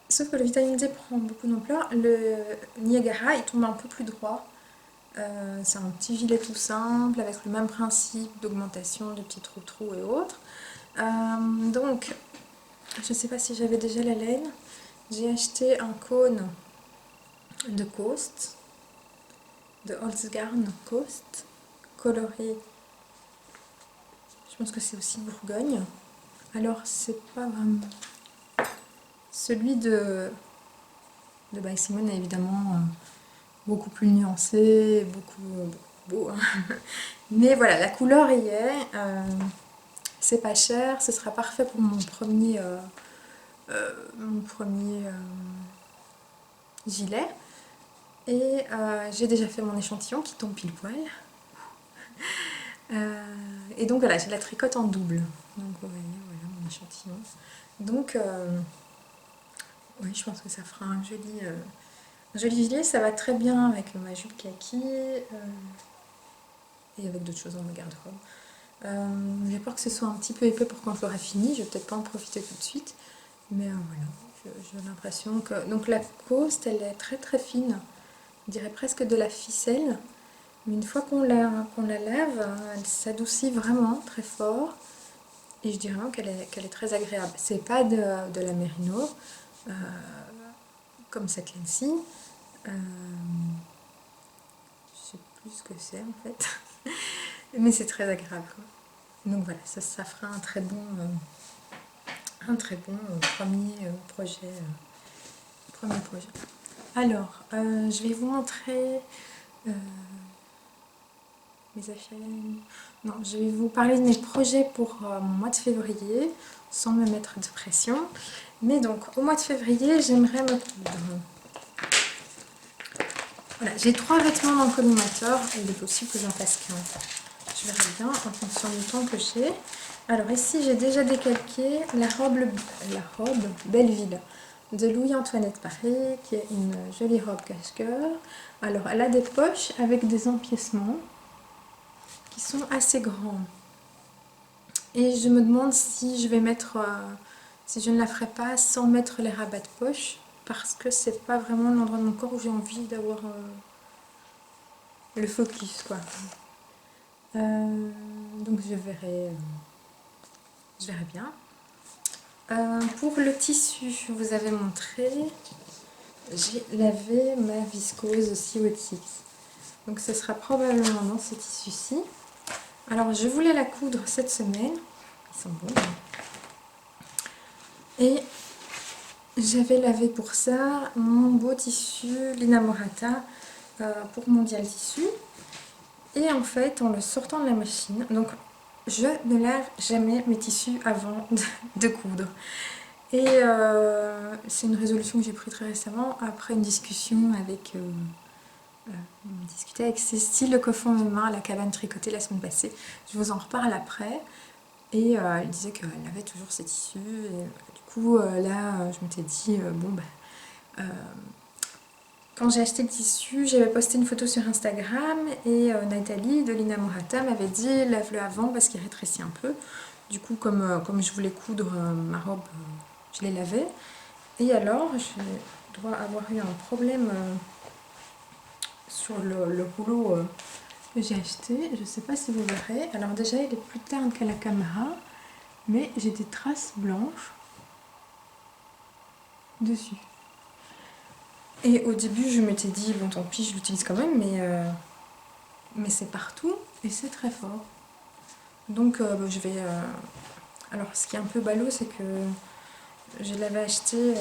Sauf que le vitamine D prend beaucoup d'ampleur. Le Niagara, il tombe un peu plus droit. C'est un petit gilet tout simple, avec le même principe d'augmentation de petits trous et autres. Donc, je ne sais pas si j'avais déjà la laine. J'ai acheté un cône de Coast, de Holzgarn Coast, coloré. Je pense que c'est aussi Bourgogne. Alors, c'est pas vraiment... Celui de By Simone est évidemment beaucoup plus nuancé, beaucoup beau. Mais voilà, la couleur y est. C'est pas cher, ce sera parfait pour mon premier gilet. Et j'ai déjà fait mon échantillon qui tombe pile poil. Et donc voilà, je la tricote en double. Donc vous voyez, voilà mon échantillon. Donc oui, je pense que ça fera un joli gilet. Ça va très bien avec ma jupe kaki et avec d'autres choses dans ma garde-robe. J'ai peur que ce soit un petit peu épais pour quand j'aurai fini. Je vais peut-être pas en profiter tout de suite. Mais voilà, j'ai l'impression que... Donc la Coast, elle est très très fine. On dirait presque de la ficelle. Mais une fois qu'on la lave, elle s'adoucit vraiment très fort. Et je dirais même qu'elle est très agréable. C'est pas de la Merino, comme cette laine-ci. Je sais plus ce que c'est en fait. Mais c'est très agréable. Quoi. Donc voilà, ça fera un très bon premier projet. Alors, je vais vous montrer mes achats. Non, je vais vous parler de mes projets pour mon mois de février, sans me mettre de pression. Mais donc, au mois de février, j'aimerais me coudre. Voilà, j'ai 3 vêtements dans le collimateur. Il est possible que j'en fasse qu'un. Je verrai bien en fonction du temps que j'ai. Alors ici, j'ai déjà décalqué la robe Belleville de Louis-Antoinette Paris, qui est une jolie robe cache-cœur. Alors, elle a des poches avec des empiècements qui sont assez grands. Et je me demande si je vais mettre, si je ne la ferai pas sans mettre les rabats de poche, parce que c'est pas vraiment l'endroit de mon corps où j'ai envie d'avoir le focus, quoi. Donc je verrai bien. Pour le tissu, je vous avais montré, j'ai lavé ma viscose C86. Donc ce sera probablement dans ce tissu-ci. Alors je voulais la coudre cette semaine. Ils sont beaux. Et j'avais lavé pour ça mon beau tissu Lina Morata pour Mondial Tissu. Et en fait, en le sortant de la machine, donc je ne lave jamais mes tissus avant de coudre. Et c'est une résolution que j'ai prise très récemment après une discussion avec... discuter avec Cécile Le Coffon mes mains à la cabane tricotée la semaine passée. Je vous en reparle après. Et elle disait qu'elle avait toujours ses tissus. Et du coup, là, je m'étais dit, bon, bah, quand j'ai acheté le tissu, j'avais posté une photo sur Instagram et Nathalie de Lina Morata m'avait dit lave-le avant parce qu'il rétrécit un peu. Du coup, comme je voulais coudre ma robe, je l'ai lavé. Et alors, je dois avoir eu un problème sur le rouleau que j'ai acheté. Je ne sais pas si vous verrez. Alors déjà, il est plus terne qu'à la caméra, mais j'ai des traces blanches dessus. Et au début, je m'étais dit, bon tant pis, je l'utilise quand même, mais c'est partout et c'est très fort. Donc bah, je vais... Alors ce qui est un peu ballot, c'est que je l'avais acheté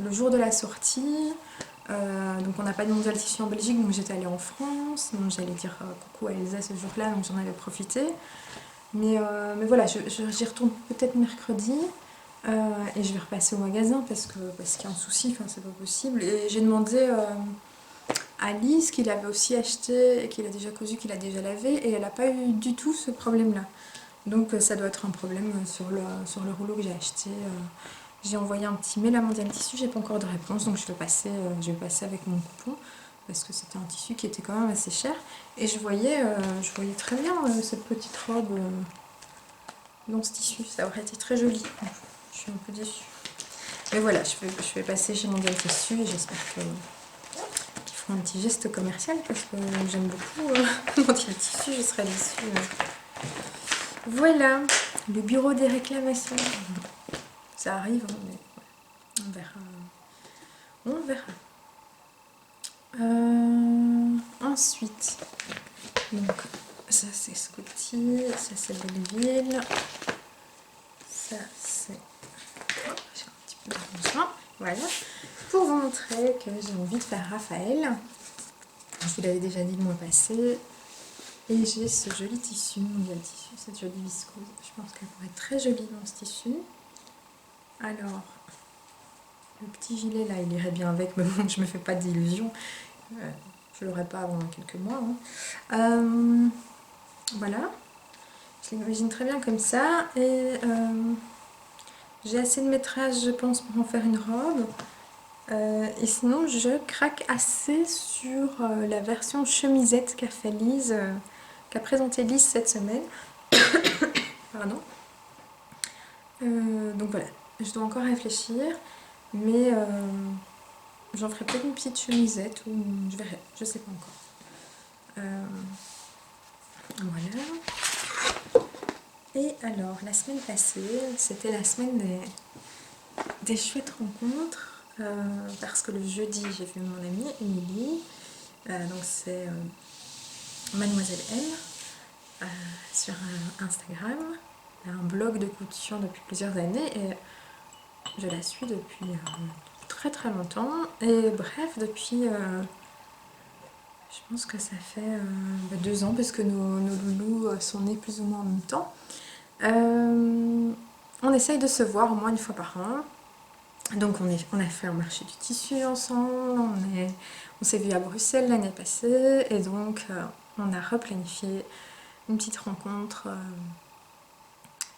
le jour de la sortie. Donc on n'a pas de mondial tissu en Belgique, donc j'étais allée en France. Donc j'allais dire coucou à Elsa ce jour-là, donc j'en avais profité. Mais voilà, j'y retourne peut-être mercredi. Et je vais repasser au magasin parce qu'il y a un souci, enfin c'est pas possible. Et j'ai demandé à Lise qu'il avait aussi acheté, qu'il a déjà cousu, qu'il a déjà lavé, et elle n'a pas eu du tout ce problème-là. Donc ça doit être un problème sur le rouleau que j'ai acheté. J'ai envoyé un petit mail à Mondial Tissu, j'ai pas encore de réponse, donc je vais passer avec mon coupon parce que c'était un tissu qui était quand même assez cher. Et je voyais très bien cette petite robe dans ce tissu, ça aurait été très joli. Je suis un peu déçue. Mais voilà, je vais passer chez Mondial Tissu et j'espère qu'ils feront un petit geste commercial parce que j'aime beaucoup Mondial Tissu, je serais déçue. Voilà, le bureau des réclamations. Ça arrive, hein, mais on verra. On verra. Ensuite, donc ça c'est Scotty, ça c'est Belleville, ça c'est... Oh, j'ai un petit peu d'arrangement. Voilà. Pour vous montrer que j'ai envie de faire Raphaël. Je vous l'avais déjà dit le mois passé. Et j'ai ce joli tissu, Mondial Tissu, cette jolie viscose. Je pense qu'elle pourrait être très jolie dans ce tissu. Alors, le petit gilet là, il irait bien avec, mais bon, je me fais pas d'illusions. Je l'aurai pas avant quelques mois. Hein. Voilà. Je l'imagine très bien comme ça. Et j'ai assez de métrage, je pense, pour en faire une robe. Et sinon, je craque assez sur la version chemisette qu'a fait Lise, qu'a présenté Lise cette semaine. Pardon. Donc voilà, je dois encore réfléchir, mais j'en ferai peut-être une petite chemisette ou je verrai, je sais pas encore. Voilà. Et alors, la semaine passée, c'était la semaine des chouettes rencontres, parce que le jeudi, j'ai vu mon amie Émilie, donc c'est Mademoiselle M, sur Instagram. Elle a un blog de couture depuis plusieurs années et je la suis depuis très très longtemps. Et bref, depuis, je pense que ça fait 2 ans parce que nos loulous sont nés plus ou moins en même temps. On essaye de se voir au moins une fois par an. Donc on a fait un marché du tissu ensemble, on s'est vu à Bruxelles l'année passée et donc on a replanifié une petite rencontre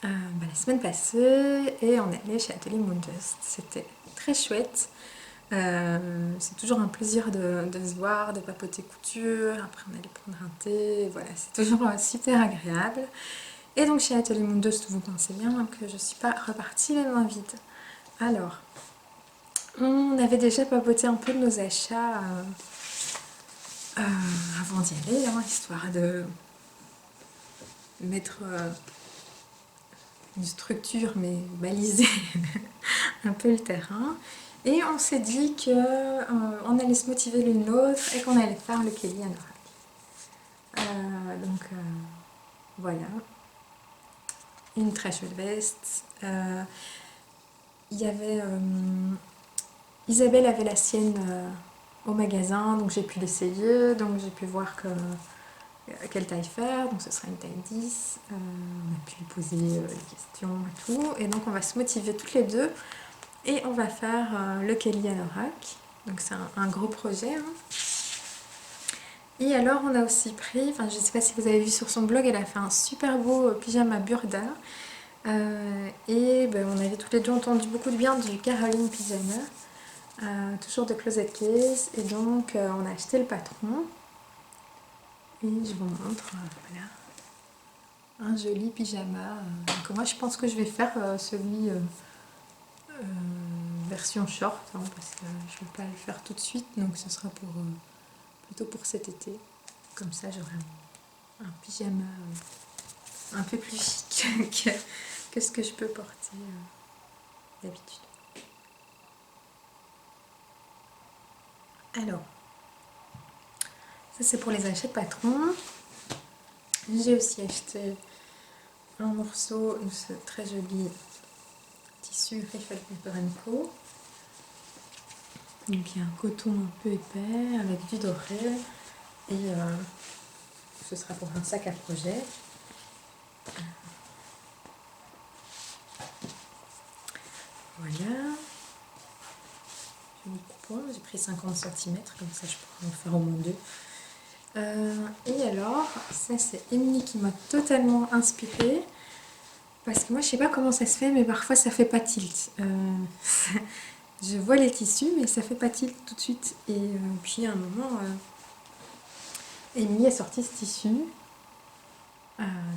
la semaine passée et on est allé chez Atelier Moondust. C'était très chouette. C'est toujours un plaisir de se voir, de papoter couture, après on allait prendre un thé, voilà, c'est toujours super agréable. Et donc chez Atelier Moondust, vous pensez bien que je ne suis pas repartie les mains vides. Alors, on avait déjà papoté un peu de nos achats avant d'y aller, hein, histoire de mettre une structure mais baliser un peu le terrain. Et on s'est dit qu'on allait se motiver l'une l'autre et qu'on allait faire le Kelly Anorak. Donc voilà, une très chouette veste. Il y avait Isabelle avait la sienne au magasin, donc j'ai pu l'essayer, donc j'ai pu voir que quelle taille faire, donc ce sera une taille 10. On a pu lui poser les questions et tout, et donc on va se motiver toutes les deux et on va faire le Kelly Anorak, donc c'est un gros projet, hein. Et alors on a aussi pris, enfin je sais pas si vous avez vu sur son blog, elle a fait un super beau pyjama Burda, et ben, on avait toutes les deux entendu beaucoup de bien du Caroline Pyjama, toujours de Closet Case, et donc on a acheté le patron. Et je vous montre, voilà, un joli pyjama. Donc moi je pense que je vais faire celui version short, hein, parce que je ne vais pas le faire tout de suite, donc ce sera pour, plutôt pour cet été. Comme ça j'aurai un pyjama un peu plus chic que ce que je peux porter d'habitude. Alors, ça c'est pour les achats de patron. J'ai aussi acheté un morceau de ce très joli tissu Riffle Paper & Co. Donc il y a un coton un peu épais avec du doré, et ce sera pour un sac à projet. Voilà. J'ai pris 50 cm, comme ça je pourrais en faire au moins deux. Et alors, ça c'est Émilie qui m'a totalement inspirée. Parce que moi je sais pas comment ça se fait, mais parfois ça fait pas tilt. Je vois les tissus, mais ça fait pas tilt tout de suite. Et puis à un moment, Émilie a sorti ce tissu,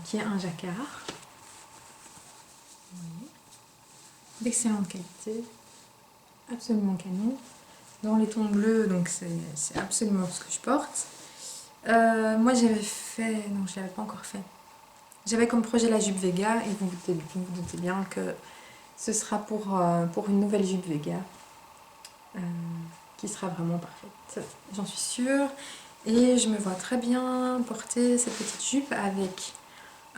qui est un jacquard. Oui. D'excellente qualité, absolument canon. Dans les tons bleus, donc c'est absolument ce que je porte. Moi j'avais fait, non je l'avais pas encore fait. J'avais comme projet la jupe Vega, et vous vous doutez bien que ce sera pour une nouvelle jupe Vega. Qui sera vraiment parfaite, j'en suis sûre. Et je me vois très bien porter cette petite jupe avec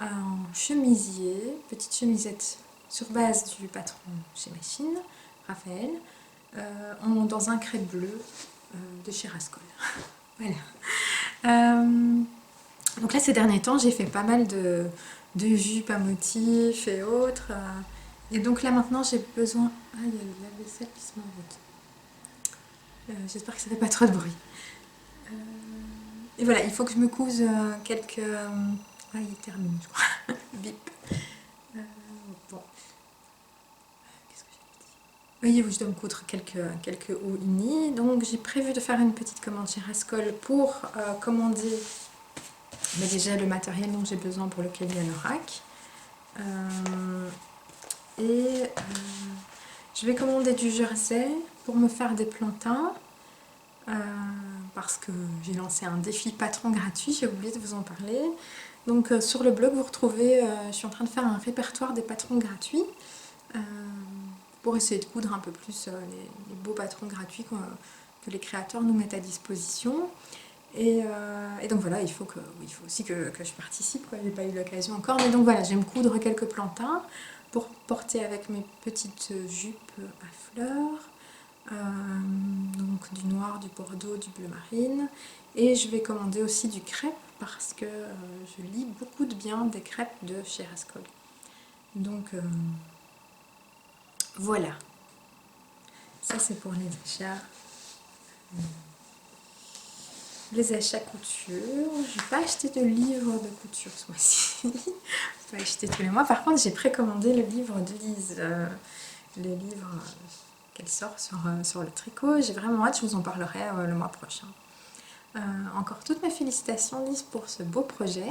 un chemisier, petite chemisette sur base du patron chez Machine, Raphaël, dans un crêpe bleu de chez Rascol. Voilà. Donc là, ces derniers temps, j'ai fait pas mal de jupes à motifs et autres. Et donc là, maintenant, j'ai besoin... Ah, il y a la vaisselle qui se met en route. J'espère que ça fait pas trop de bruit. Et voilà, il faut que je me couse quelques... Ah, il termine, je crois. Bip. Bon. Qu'est-ce que j'avais dit? Oui, je dois me coudre quelques hauts unis. Donc j'ai prévu de faire une petite commande chez Rascol pour commander mais déjà le matériel dont j'ai besoin pour le Kelly Anorak. Je vais commander du jersey pour me faire des plantins. Parce que j'ai lancé un défi patron gratuit, j'ai oublié de vous en parler. Donc sur le blog vous retrouvez, je suis en train de faire un répertoire des patrons gratuits pour essayer de coudre un peu plus les beaux patrons gratuits que les créateurs nous mettent à disposition. Et donc voilà, il faut aussi que je participe, je n'ai pas eu l'occasion encore. Mais donc voilà, je vais me coudre quelques plantins pour porter avec mes petites jupes à fleurs. Donc du noir, du bordeaux, du bleu marine, et je vais commander aussi du crêpe parce que je lis beaucoup de bien des crêpes de chez Rascol. Donc voilà, ça c'est pour les achats. Les achats couture, je n'ai pas acheté de livre de couture ce mois-ci. Je vais pas acheter tous les mois. Par contre, j'ai précommandé le livre de Lise, le livre qu'elle sort sur le tricot. J'ai vraiment hâte, je vous en parlerai le mois prochain. Encore toutes mes félicitations Lise pour ce beau projet.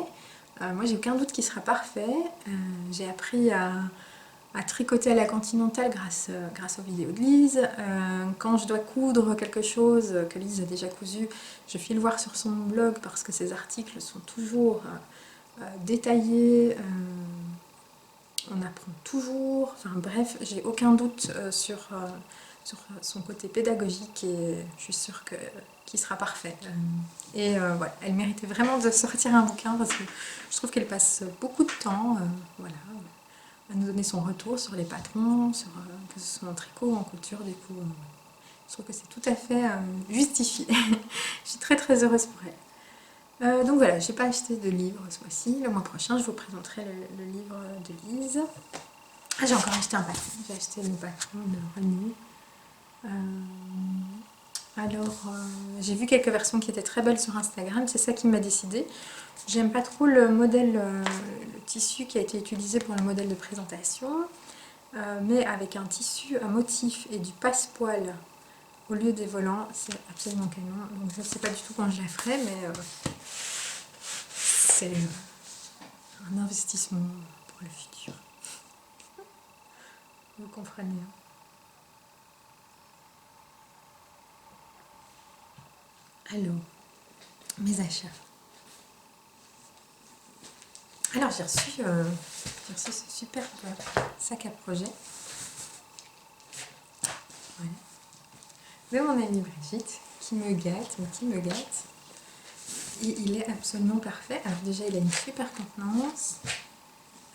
Moi j'ai aucun doute qu'il sera parfait. J'ai appris à tricoter à la continentale grâce aux vidéos de Lise. Quand je dois coudre quelque chose que Lise a déjà cousu, je file voir sur son blog parce que ses articles sont toujours détaillés. On apprend toujours, enfin bref, j'ai aucun doute sur son côté pédagogique, et je suis sûre qu'il sera parfait. Voilà, elle méritait vraiment de sortir un bouquin parce que je trouve qu'elle passe beaucoup de temps voilà, à nous donner son retour sur les patrons, que ce soit en tricot ou en couture. Du coup, je trouve que c'est tout à fait justifié. Je suis très très heureuse pour elle. Donc voilà, j'ai pas acheté de livre ce mois-ci. Le mois prochain, je vous présenterai le livre de Lise. Ah, j'ai encore acheté un paquet. J'ai acheté le patron de René. J'ai vu quelques versions qui étaient très belles sur Instagram. C'est ça qui m'a décidé. J'aime pas trop le modèle, le tissu qui a été utilisé pour le modèle de présentation. Mais avec un tissu à motif et du passepoil au lieu des volants, c'est absolument canon. Donc je ne sais pas du tout quand je la ferai, mais c'est un investissement pour le futur. Vous comprenez, hein. Alors, mes achats. Alors j'ai reçu ce superbe sac à projet. Voilà. De mon amie Brigitte, qui me gâte, mais qui me gâte. Et il est absolument parfait. Alors déjà, il a une super contenance.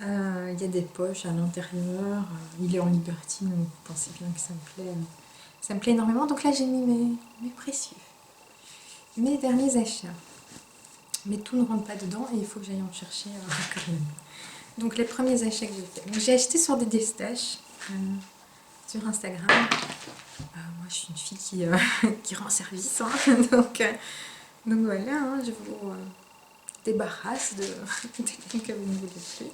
Il y a des poches à l'intérieur. Il est en Liberty, donc vous pensez bien que ça me plaît. Ça me plaît énormément. Donc là, j'ai mis mes précieux. Mes derniers achats. Mais tout ne rentre pas dedans et il faut que j'aille en chercher quand même. Donc les premiers achats que j'ai fait. J'ai acheté sur des Destash sur Instagram. Moi, je suis une fille qui rend service. Hein. Donc voilà, hein, je vous débarrasse des trucs que vous ne voulez plus.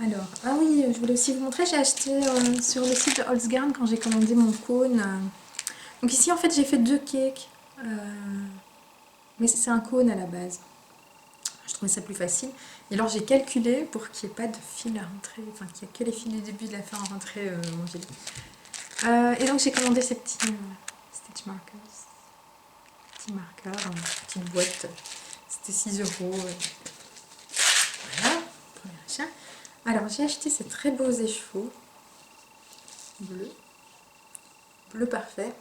Alors, ah oui, je voulais aussi vous montrer, j'ai acheté sur le site de Holzgarn quand j'ai commandé mon cône. Donc ici, en fait, j'ai fait 2 cakes, mais c'est un cône à la base. Je trouvais ça plus facile. Et alors, j'ai calculé pour qu'il n'y ait pas de fil à rentrer, enfin, qu'il n'y ait que les fils du début de la fin à rentrer mon gilet. Et donc, j'ai commandé ces petits stitch markers. Petits marqueurs, petite boîte. C'était 6 euros. Voilà, premier achat. Alors, j'ai acheté ces très beaux écheveaux bleus. Bleu parfait.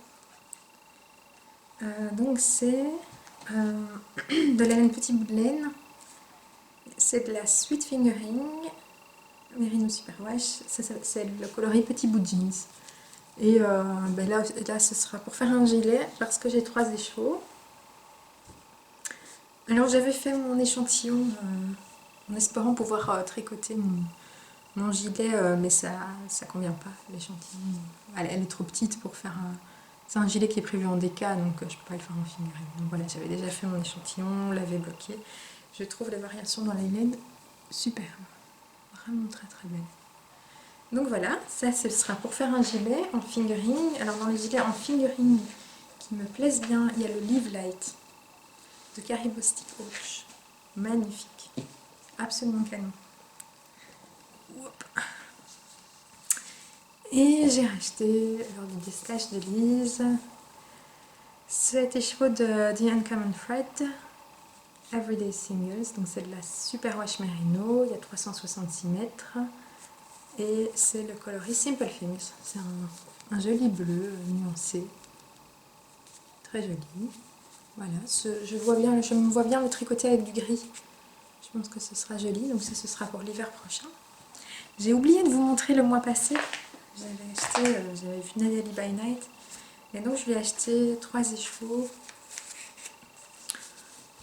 Donc c'est de la laine petit bout de laine. C'est de la Sweet Fingering Merino Superwash. C'est le coloris petit bout de jeans. Et là, ce sera pour faire un gilet parce que j'ai 3 écheveaux. Alors j'avais fait mon échantillon en espérant pouvoir tricoter mon gilet, mais ça convient pas, l'échantillon. Elle est trop petite pour faire un... C'est un gilet qui est prévu en déca, donc je peux pas le faire en fingering. Donc voilà, j'avais déjà fait mon échantillon, l'avais bloqué. Je trouve les variations dans les laines superbes. Vraiment très très belles. Donc voilà, ça ce sera pour faire un gilet en fingering. Alors dans les gilets en fingering qui me plaisent bien, il y a le Live Light de Caribou Stick Ouch. Magnifique. Absolument canon. Et j'ai racheté, lors du Destash de Lise, cet écheveau de The Uncommon Thread Everyday Singles. Donc c'est de la Superwash Merino, il y a 366 mètres. Et c'est le coloris Simple Things. C'est un joli bleu nuancé. Très joli. Voilà, je me vois bien le tricoter avec du gris. Je pense que ce sera joli, donc ça ce sera pour l'hiver prochain. J'ai oublié de vous montrer le mois passé. J'avais vu Nathalie by Night. Et donc je lui ai acheté 3 écheveaux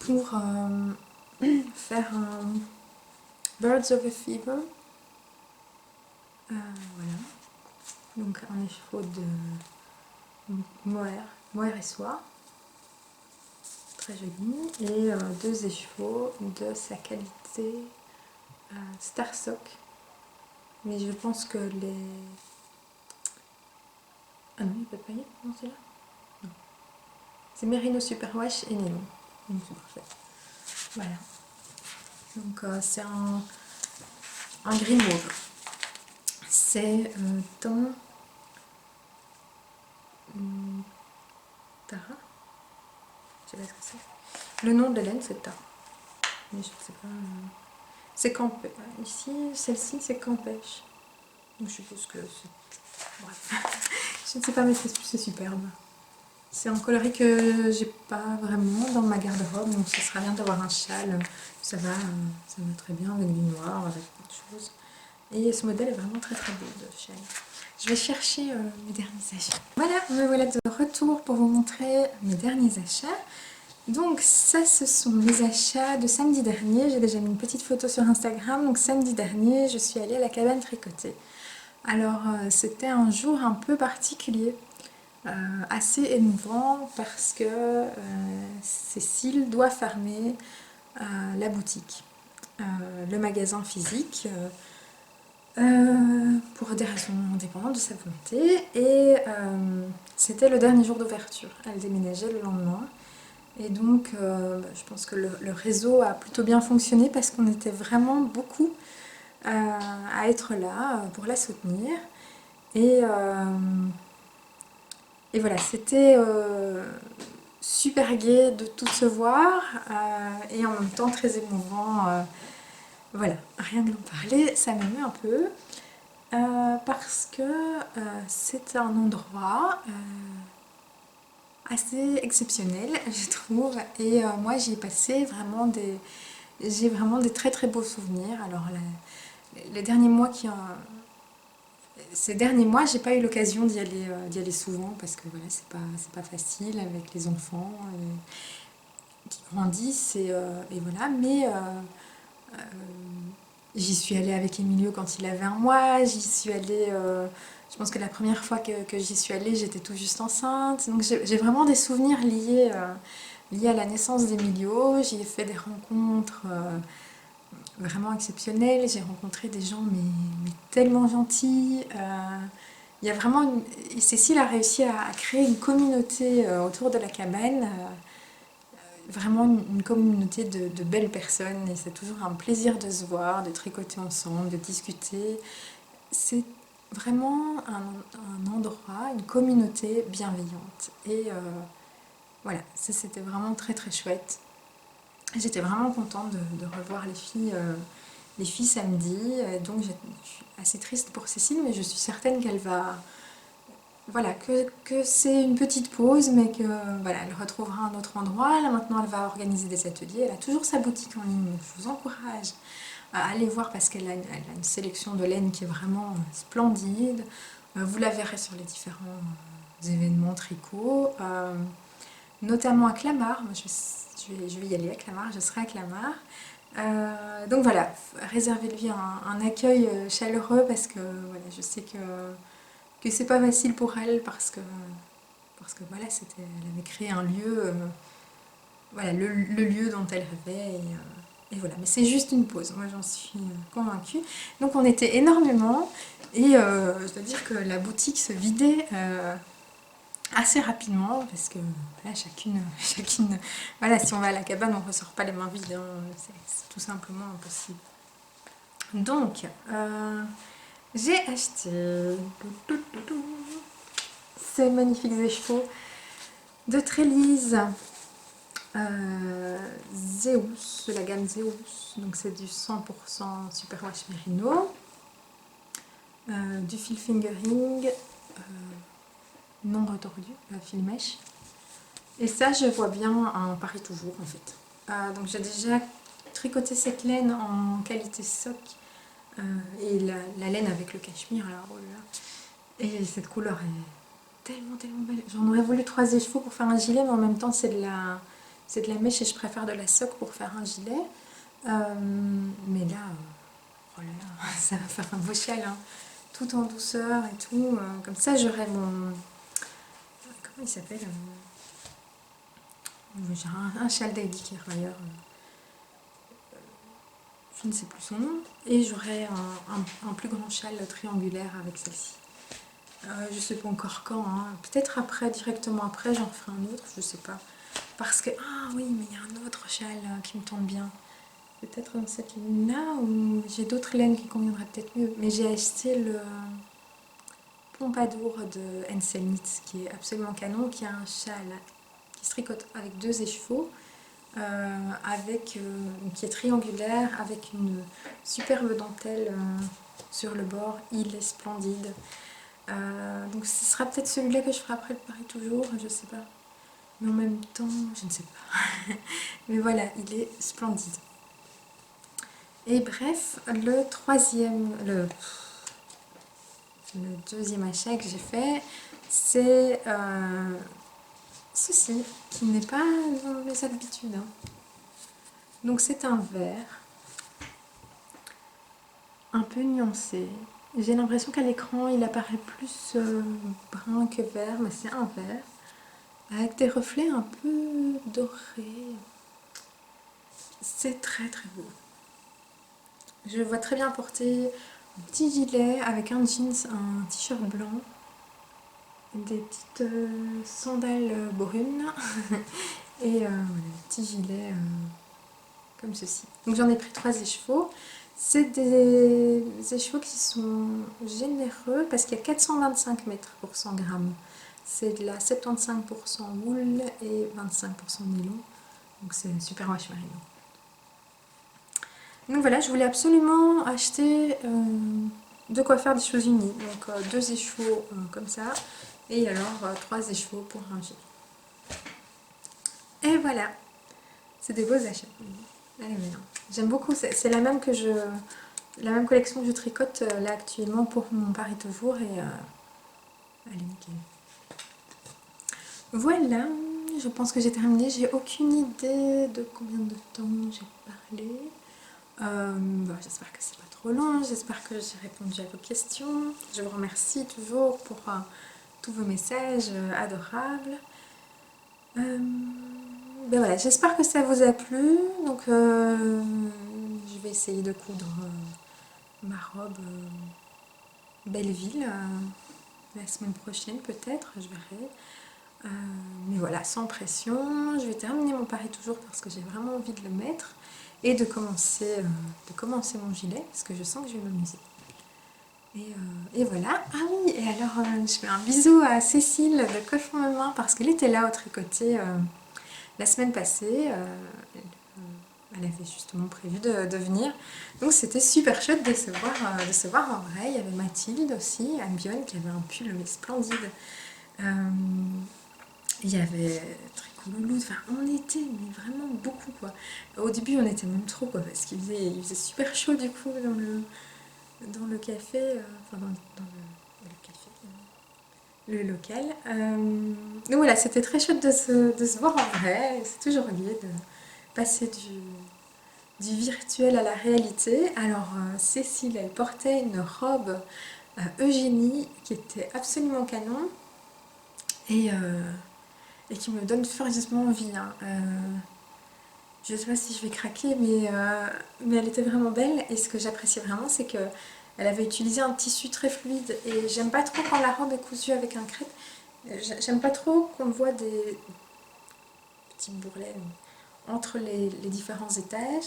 pour faire un Birds of a Feather. Voilà. Donc un écheveau de mohair et soie. Très joli. Et 2 écheveaux de sa qualité Starsock. Mais je pense que les... Ah non, il n'y a pas de paillettes dans celui-là. Non. C'est Merino Superwash et nylon. Donc c'est parfait. Voilà. Donc c'est un gris mauve. C'est dans Tara. Je sais pas ce que c'est. Le nom de laine c'est Tara. Mais je ne sais pas. C'est Campèche. Ici, celle-ci c'est Campèche. Donc je suppose que c'est... Bref. Je ne sais pas, mais c'est superbe. C'est un coloris que j'ai pas vraiment dans ma garde-robe, donc ce sera bien d'avoir un châle. Ça va très bien avec du noir, avec plein de choses. Et ce modèle est vraiment très très beau de châle. Je vais chercher mes derniers achats. Voilà, me voilà de retour pour vous montrer mes derniers achats. Donc ça, ce sont mes achats de samedi dernier. J'ai déjà mis une petite photo sur Instagram. Donc samedi dernier, je suis allée à la cabane tricoter. Alors c'était un jour un peu particulier, assez émouvant parce que Cécile doit fermer la boutique, le magasin physique, pour des raisons indépendantes de sa volonté. Et c'était le dernier jour d'ouverture. Elle déménageait le lendemain. Et donc, je pense que le réseau a plutôt bien fonctionné parce qu'on était vraiment beaucoup à être là pour la soutenir. Et, et voilà, c'était super gai de tout se voir et en même temps très émouvant. Voilà, rien que d'en parler, ça m'émeut un peu parce que c'est un endroit assez exceptionnel, je trouve. Et moi, j'y ai passé vraiment j'ai vraiment des très très beaux souvenirs. Alors, les derniers mois ces derniers mois, j'ai pas eu l'occasion d'y aller souvent parce que voilà, c'est pas facile avec les enfants qui grandissent et voilà. Mais j'y suis allée avec Emilio quand il avait un mois. J'y suis allée. Je pense que la première fois que j'y suis allée, j'étais tout juste enceinte. Donc j'ai vraiment des souvenirs liés à la naissance d'Emilio. J'y ai fait des rencontres vraiment exceptionnelles. J'ai rencontré des gens mais tellement gentils. Il y a vraiment Cécile a réussi à créer une communauté autour de la cabane, vraiment une communauté de belles personnes et c'est toujours un plaisir de se voir, de tricoter ensemble, de discuter. C'est vraiment un endroit, une communauté bienveillante et voilà, ça c'était vraiment très très chouette. J'étais vraiment contente de revoir les filles samedi, donc je suis assez triste pour Cécile mais je suis certaine qu'elle va voilà, que c'est une petite pause, mais que voilà, elle retrouvera un autre endroit. Là maintenant, elle va organiser des ateliers. Elle a toujours sa boutique en ligne, donc je vous encourage à aller voir parce qu'elle a, elle a une sélection de laine qui est vraiment splendide. Vous la verrez sur les différents événements tricot, notamment à Clamart. Moi, je vais y aller à Clamart, je serai à Clamart. Donc voilà, réservez-lui un accueil chaleureux parce que voilà, je sais que c'est pas facile pour elle parce que voilà, elle avait créé un lieu, voilà, le lieu dont elle rêvait et voilà. Mais c'est juste une pause, moi j'en suis convaincue. Donc on était énormément et je dois dire que la boutique se vidait assez rapidement parce que voilà, chacune, voilà, si on va à la cabane, on ressort pas les mains vides, hein, c'est tout simplement impossible. Donc, j'ai acheté ces magnifiques écheveaux de Trélise Zeus, de la gamme Zeus, donc c'est du 100% superwash merino, du fil fingering non retordu, la fil mèche. Et ça, je vois bien un Paris toujours en fait. Donc j'ai déjà tricoté cette laine en qualité sock et la laine avec le cachemire là, oh là là. Et cette couleur est tellement belle. J'en aurais voulu 3 écheveaux pour faire un gilet, mais en même temps c'est de la mèche et je préfère de la sock pour faire un gilet. Mais là, oh là là, ça va faire un beau châle, hein. Tout en douceur et tout. Comme ça, j'aurai mon... Comment il s'appelle j'ai un châle d'Heidi Kirchmeier, je ne sais plus son nom. Et j'aurai un plus grand châle triangulaire avec celle-ci. Je sais pas encore quand, hein. Peut-être après, directement après, j'en ferai un autre, je sais pas. Parce que, ah oui, mais il y a un autre châle qui me tente bien. Peut-être dans cette ligne-là, ou j'ai d'autres laines qui conviendraient peut-être mieux. Mais j'ai acheté le Pompadour de Ansel Knits, qui est absolument canon, qui a un châle qui se tricote avec 2 écheveaux, qui est triangulaire, avec une superbe dentelle sur le bord. Il est splendide. Donc ce sera peut-être celui-là que je ferai après le Paris toujours, je sais pas. Mais en même temps, je ne sais pas. Mais voilà, il est splendide. Et bref, le deuxième achat que j'ai fait, c'est ceci, qui n'est pas dans mes habitudes. Hein. Donc c'est un vert, un peu nuancé. J'ai l'impression qu'à l'écran, il apparaît plus brun que vert, mais c'est un vert, avec des reflets un peu dorés. C'est très très beau. Je vois très bien porter un petit gilet avec un jeans, un t-shirt blanc, des petites sandales brunes et voilà, un petit gilet comme ceci. Donc j'en ai pris 3 écheveaux. C'est des écheveaux qui sont généreux parce qu'il y a 425 mètres pour 100 grammes. C'est de la 75% wool et 25% nylon. Donc c'est super wash merino. Donc voilà, je voulais absolument acheter de quoi faire des choses unies. Donc 2 écheveaux comme ça et alors 3 écheveaux pour un gilet. Et voilà, c'est des beaux achats. Allez, j'aime beaucoup, c'est la même la même collection que je tricote là actuellement pour mon Paris toujours et allez nickel. Voilà, je pense que j'ai terminé, j'ai aucune idée de combien de temps j'ai parlé. J'espère que c'est pas trop long, j'espère que j'ai répondu à vos questions. Je vous remercie toujours pour tous vos messages adorables. Ben voilà, j'espère que ça vous a plu. Donc je vais essayer de coudre ma robe Belleville la semaine prochaine peut-être, je verrai. Mais voilà, sans pression. Je vais terminer mon Paris toujours parce que j'ai vraiment envie de le mettre et de commencer mon gilet parce que je sens que je vais m'amuser. Et voilà. Ah oui, et alors je fais un bisou à Cécile de Coiffons mes mains parce qu'elle était là au tricoté la semaine passée. Elle avait justement prévu de venir. Donc c'était super chouette de se voir en vrai. Il y avait Mathilde aussi, Ambion, qui avait un pull mais splendide. Il y avait Tricouloulou, enfin on était mais vraiment beaucoup quoi. Au début on était même trop quoi parce qu'il faisait super chaud du coup dans le café, enfin dans le café, le local. Donc voilà, c'était très chouette de se voir en vrai, c'est toujours lié de passer du virtuel à la réalité. Alors Cécile, elle portait une robe Eugénie qui était absolument canon et qui me donne furieusement envie. Hein. Je ne sais pas si je vais craquer, mais elle était vraiment belle. Et ce que j'appréciais vraiment, c'est qu'elle avait utilisé un tissu très fluide. Et j'aime pas trop quand la robe est cousue avec un crêpe. J'aime pas trop qu'on voit des petits bourrelets entre les différents étages.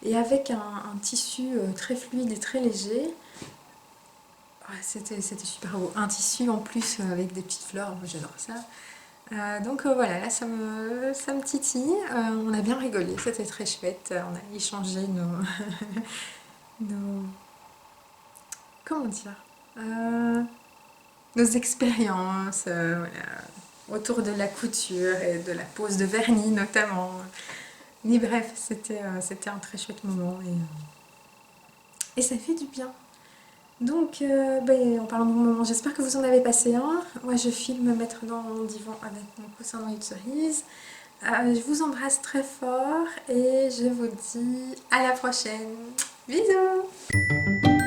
Et avec un tissu très fluide et très léger, c'était super beau. Un tissu en plus avec des petites fleurs, j'adore ça. Donc voilà, là ça me titille, on a bien rigolé, c'était très chouette, on a échangé nos comment dire, nos expériences voilà, autour de la couture et de la pose de vernis notamment. Mais bref, c'était un très chouette moment et ça fait du bien. Donc, en parlant de bon moment, j'espère que vous en avez passé un. Moi, je file me mettre dans mon divan avec mon coussin noyau de cerise. Je vous embrasse très fort et je vous dis à la prochaine. Bisous!